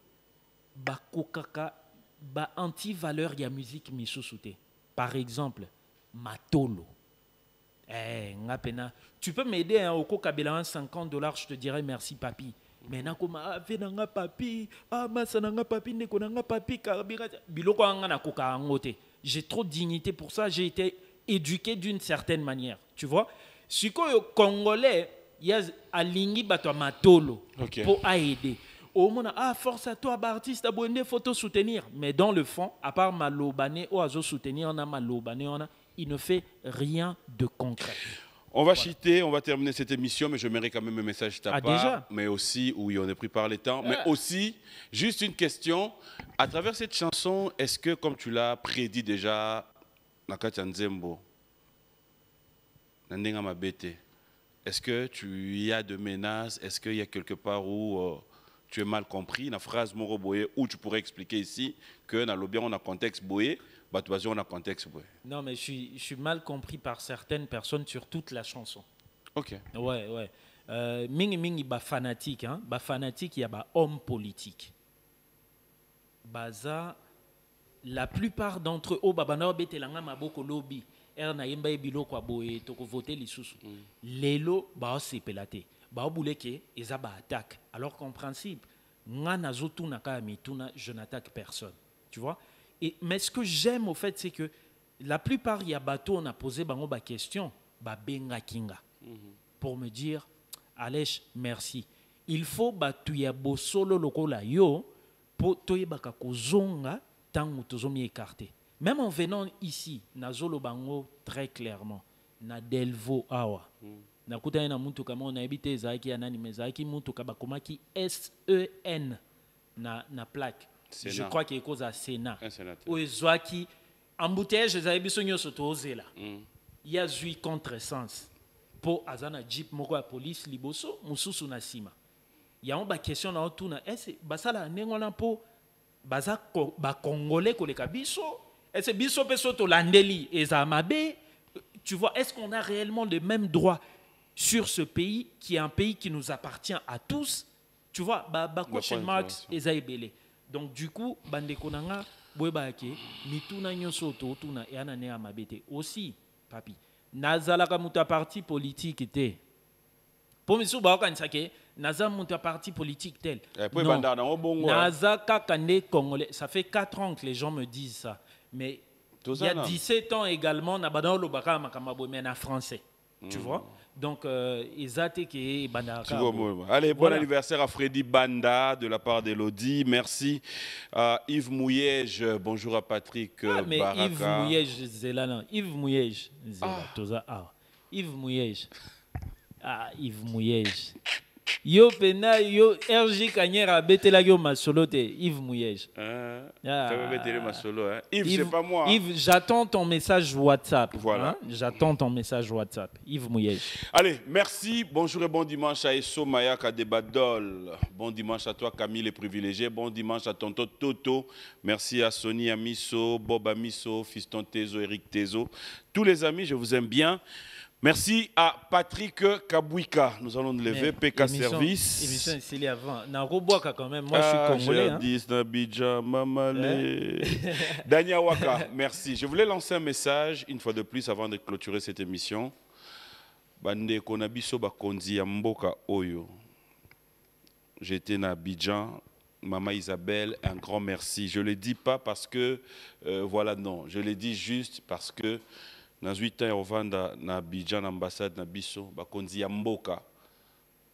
Speaker 11: ba kokaka, ba anti-valeur ya musique misusute. Par exemple, Matolo. Tu peux m'aider au kokabela $50, je te dirais merci papi. Mais nakoma venanga papi, masananga papi, nekonanga papi, karabira biloko anga na koka angote. J'ai trop de dignité pour ça, j'ai été éduqué d'une certaine manière, tu vois. Sikoyo congolais il y a alingi bato matolo pour aider. Au moins, force à toi, artiste, à bonne photo soutenir. Mais dans le fond, à part malobane ou azo soutenir, on a malobane, il ne fait rien de concret.
Speaker 1: On va chiter, on va terminer cette émission, mais je mets quand même un message de ta part.
Speaker 11: Déjà?
Speaker 1: Mais aussi, oui, on est pris par les temps. Mais aussi, juste une question. À travers cette chanson, est-ce que, comme tu l'as prédit déjà, Nakati Nzembo, Nandenga Mabete, est-ce que tu y as de menaces? Est-ce qu'il y a quelque part où tu es mal compris? Une phrase Moro Boye, où tu pourrais expliquer ici que dans l'objet on a contexte Boye, on a contexte Boye.
Speaker 11: Non, mais je suis mal compris par certaines personnes sur toute la chanson.
Speaker 1: Ok.
Speaker 11: Ouais. Mingi ba fanatique, hein. Ba fanatique, il y a ba homme politique. Baza, la plupart d'entre eux, babana betelanga maboko lobby. Na yemba biloko aboye toko voter lisusu lelo ba sepelate ba obuleke eza ba attaque alors qu'en principe ngana zotuna ka mituna je n'attaque personne, tu vois. Mais ce que j'aime au fait c'est que la plupart ya bateau on a posé bango ba question ba benga kinga pour me dire Alèche merci, il faut batu ya bosolo lokola yo po toyebaka kozonga tango tozomi écarté. Même en venant ici, Nazolo Bango très clairement, na Delvo Awa. Na kuta na muntu kama on habité zaki anani mezaki muntu kabakoma ki SEN na plaque. Sénat. Je crois qu'il est cause à Sénat. Ou ezwaki embouteillage za biso nyoso tozela. Il y a zui contre-sens. Po azana jeep moko ya police liboso mususu na sima. Ya on ba question na otuna est basala nengona po baza ba congolais koleka biso. Est-ce tu vois, est-ce qu'on a réellement les mêmes droits sur ce pays qui est un pays qui nous appartient à tous? Tu vois, question marks et donc du coup, bande konanga boebake mituna nyoso to tuna et anane amabete aussi papi. Nazalaka muta parti politique était. Pour misu ba kan sake naza muta parti politique tel. Nazaka kande congolais, ça fait 4 ans que les gens me disent ça. Mais il y a 17 ans également, on a en français. Tu vois? Donc, Isate qui est Bandaka.
Speaker 1: Allez, bon anniversaire à Freddy Banda de la part d'Elodie. Merci à Yves Mouyège. Bonjour à Patrick Baraka.
Speaker 11: Yves Mouyège, Zélana. Yves Mouyège. Yves Mouyège. Yves Mouyège. Yo pena yo RJ Kanyera betela yo masolote Yves Mouyège.
Speaker 1: Yves, c'est pas moi.
Speaker 11: Yves, j'attends ton message WhatsApp. Voilà. J'attends ton message WhatsApp. Yves Mouyège.
Speaker 1: Allez, merci. Bonjour et bon dimanche à Esso Mayaka de Badol. Bon dimanche à toi Camille les privilégiés. Bon dimanche à tonton Toto. Merci à Sony Amiso, Bob Amiso, Fiston Tezo, Eric Tezo. Tous les amis, je vous aime bien. Merci à Patrick Kabouika. Nous allons nous lever. PK Service.
Speaker 11: Émission ici avant. Na Roboaka quand même. Moi, je suis congolais.
Speaker 1: Dania Waka, merci. Je voulais lancer un message une fois de plus avant de clôturer cette émission. Bande Konabiso Bakonzi Mboka Oyo. J'étais à Abidjan. Maman Isabelle, un grand merci. Je ne le dis pas parce que, voilà, non. Je le dis juste parce que dans 8 ans, on va na Abidjan, ambassade na biso, bakonzi ya mboka.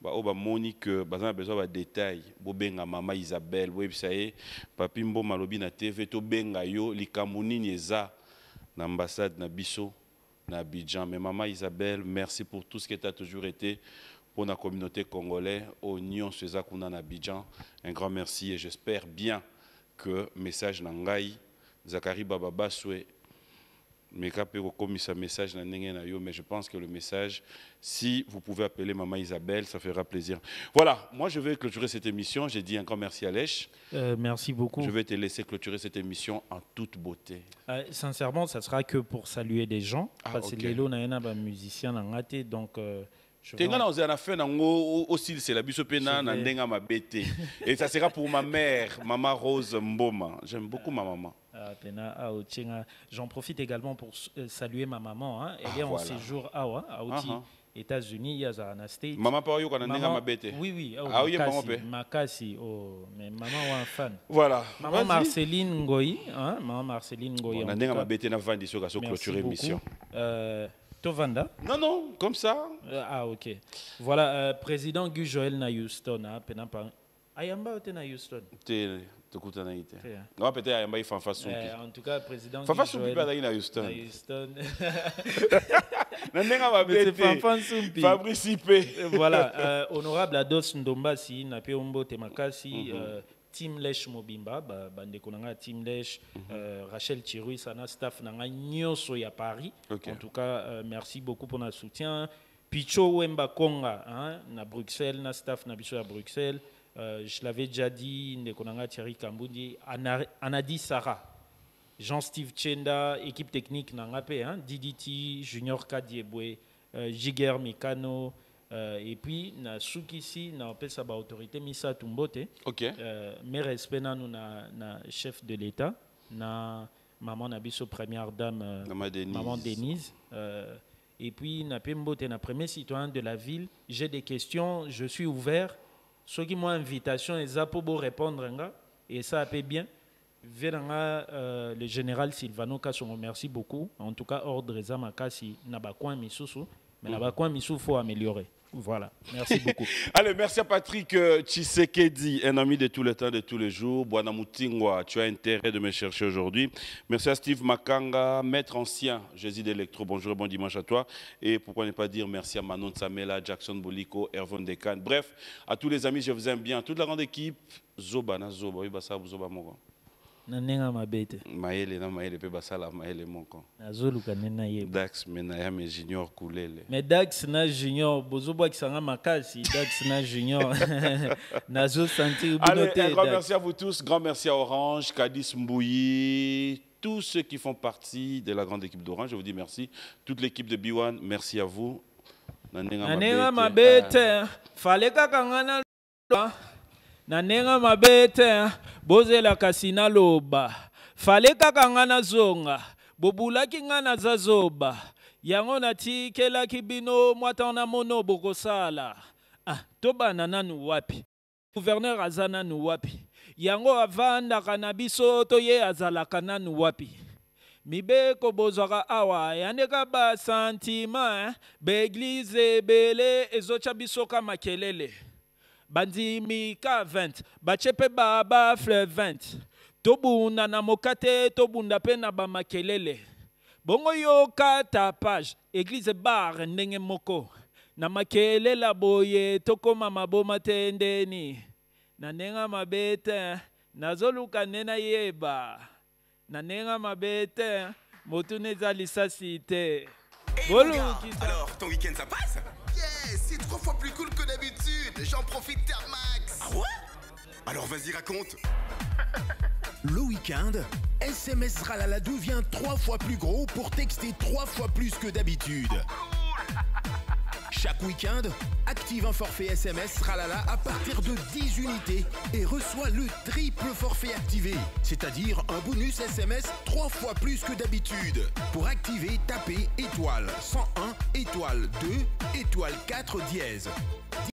Speaker 1: Ba oba moni que bazana besoin de détails. Bo benga Maman Isabelle, bo ebisaye papi mbo malobi na TV to benga yo likamuni nyeza na ambassade na biso na Abidjan. Mais Maman Isabelle, merci pour tout ce que tu as toujours été pour la communauté congolaise au Nyon Sezakuna na Abidjan. Un grand merci et j'espère bien que message nangai Zakari Baba Baswe mais message mais je pense que le message, si vous pouvez appeler Maman Isabelle, ça fera plaisir. Voilà, moi je vais clôturer cette émission. J'ai dit encore merci à Lèche.
Speaker 11: Merci beaucoup.
Speaker 1: Je vais te laisser clôturer cette émission en toute beauté.
Speaker 11: Sincèrement, ça sera que pour saluer des gens. Parce que les lots n'a pas musicien donc.
Speaker 1: Aussi c'est la bisopena nandenga mabete et ça sera pour ma mère, Maman Rose Mboma. J'aime beaucoup ma maman.
Speaker 11: J'en profite également pour saluer ma maman. Hein. Elle est en séjour à États-Unis, il y a un state.
Speaker 1: Maman pas yo kana ndenga mabete.
Speaker 11: Oui.
Speaker 1: Makasi.
Speaker 11: Mais maman est un fan.
Speaker 1: Voilà.
Speaker 11: Maman Marceline Ngoyi, hein. Maman Marceline Ngoyi.
Speaker 1: Ndenga mabete na vandi so ka so clôturer l'émission.
Speaker 11: Tovanda?
Speaker 1: Non, comme ça.
Speaker 11: Ok. Voilà, président Gu Joël na Houston. Ayamba ou na Houston?
Speaker 1: Non, peut-être Ayamba il Fanfa Soumpi.
Speaker 11: En tout cas, président
Speaker 1: Fanfa Soumpi pas na Houston. Fabrice Ipé.
Speaker 11: Voilà, honorable Ados Ndombasi, Napeombo Temakasi, Tim Lèche Mobimba, bande konanga Tim Lèche, Rachel Chirui, sana staff nanga nyoso ya Paris. En tout cas, merci beaucoup pour notre soutien. Picho Wemba Konga, hein, na Bruxelles, na staff na biso à Bruxelles. Je l'avais déjà dit, Ndekonanga Thierry Kambundi, Anadi Sarah, Jean-Steve Chenda, équipe technique Nangape, hein, DDT, Junior Kadiebwe, Jiger Mikano, et puis na Sukisi, na pesa ba autorité Misa Tumbote.
Speaker 1: OK.
Speaker 11: Mes respects na chef de l'État, na maman Nabiso première dame, maman Denise. Et puis na Pembote na premier citoyen de la ville. J'ai des questions, je suis ouvert. Ceux qui m'ont invitation, ils ont pour répondre, et ça fait bien. Le général Silvano Kassongo, merci beaucoup. En tout cas, ordre Zamakasi, Nabakouan Misusu, mais Nabakouan Misusu, faut améliorer. Voilà, merci beaucoup.
Speaker 1: Allez, merci à Patrick Tshisekedi, un ami de tout le temps, de tous les jours. Bwana Mutingwa, tu as intérêt de me chercher aujourd'hui. Merci à Steve Makanga, maître ancien, Jésus d'Electro. Bonjour et bon dimanche à toi. Et pourquoi ne pas dire merci à Manon Samela, Jackson Boliko, Ervon Dekan. Bref, à tous les amis, je vous aime bien. Toute la grande équipe, Zoba, oui, Bassa, Zoba, Mogo.
Speaker 11: Nanenga mabete.
Speaker 1: Maele na maele pe basala maele moko.
Speaker 11: Nazolu kanena yeba.
Speaker 1: Dax menaya me junior kulele.
Speaker 11: Mais Dax na junior bozobo kisanga makasi Dax na junior. Nazo sentir
Speaker 1: bunoté. Allez, un grand merci à vous tous, grand merci à Orange, Kadis Mbouyi, tous ceux qui font partie de la grande équipe d'Orange, je vous dis merci. Toute l'équipe de B1, merci à vous.
Speaker 11: Nanenga mabete. Fallait kakangana Nanenga mabete bozela kasina loba fale kaka ngana zonga bobulaki ngana zazoba yango natikela kibino mwatana mono bokosala tobana nanu wapi gouverneur azana nu wapi yango avanda kana biso to ye azalaka nanu wapi mibeko bozwaka awa yandeka basantima baeglize ebele ezotia biso ka makelele bandimi ka 20 bachepe babafle 20 tobunda na mokate tobunda pe na bamakelele bongo yoka tapage église bar ndenge moko na makelela boye tokoma maboma te ndeni na nenga mabete nazoluka nena yeba na nenga mabete motu neza lisasi te
Speaker 13: alors ton week-end ça passe?
Speaker 14: Yes, c'est 3 fois plus cool que d'habitude. J'en profite à max.
Speaker 13: Ah ouais? Alors vas-y raconte.
Speaker 15: Le week-end, SMS Ralala devient 3 fois plus gros pour texter 3 fois plus que d'habitude. Chaque week-end, active un forfait SMS Ralala à partir de 10 unités et reçois le triple forfait activé, c'est-à-dire un bonus SMS 3 fois plus que d'habitude. Pour activer, tapez étoile 101, étoile 2, étoile 4 dièse.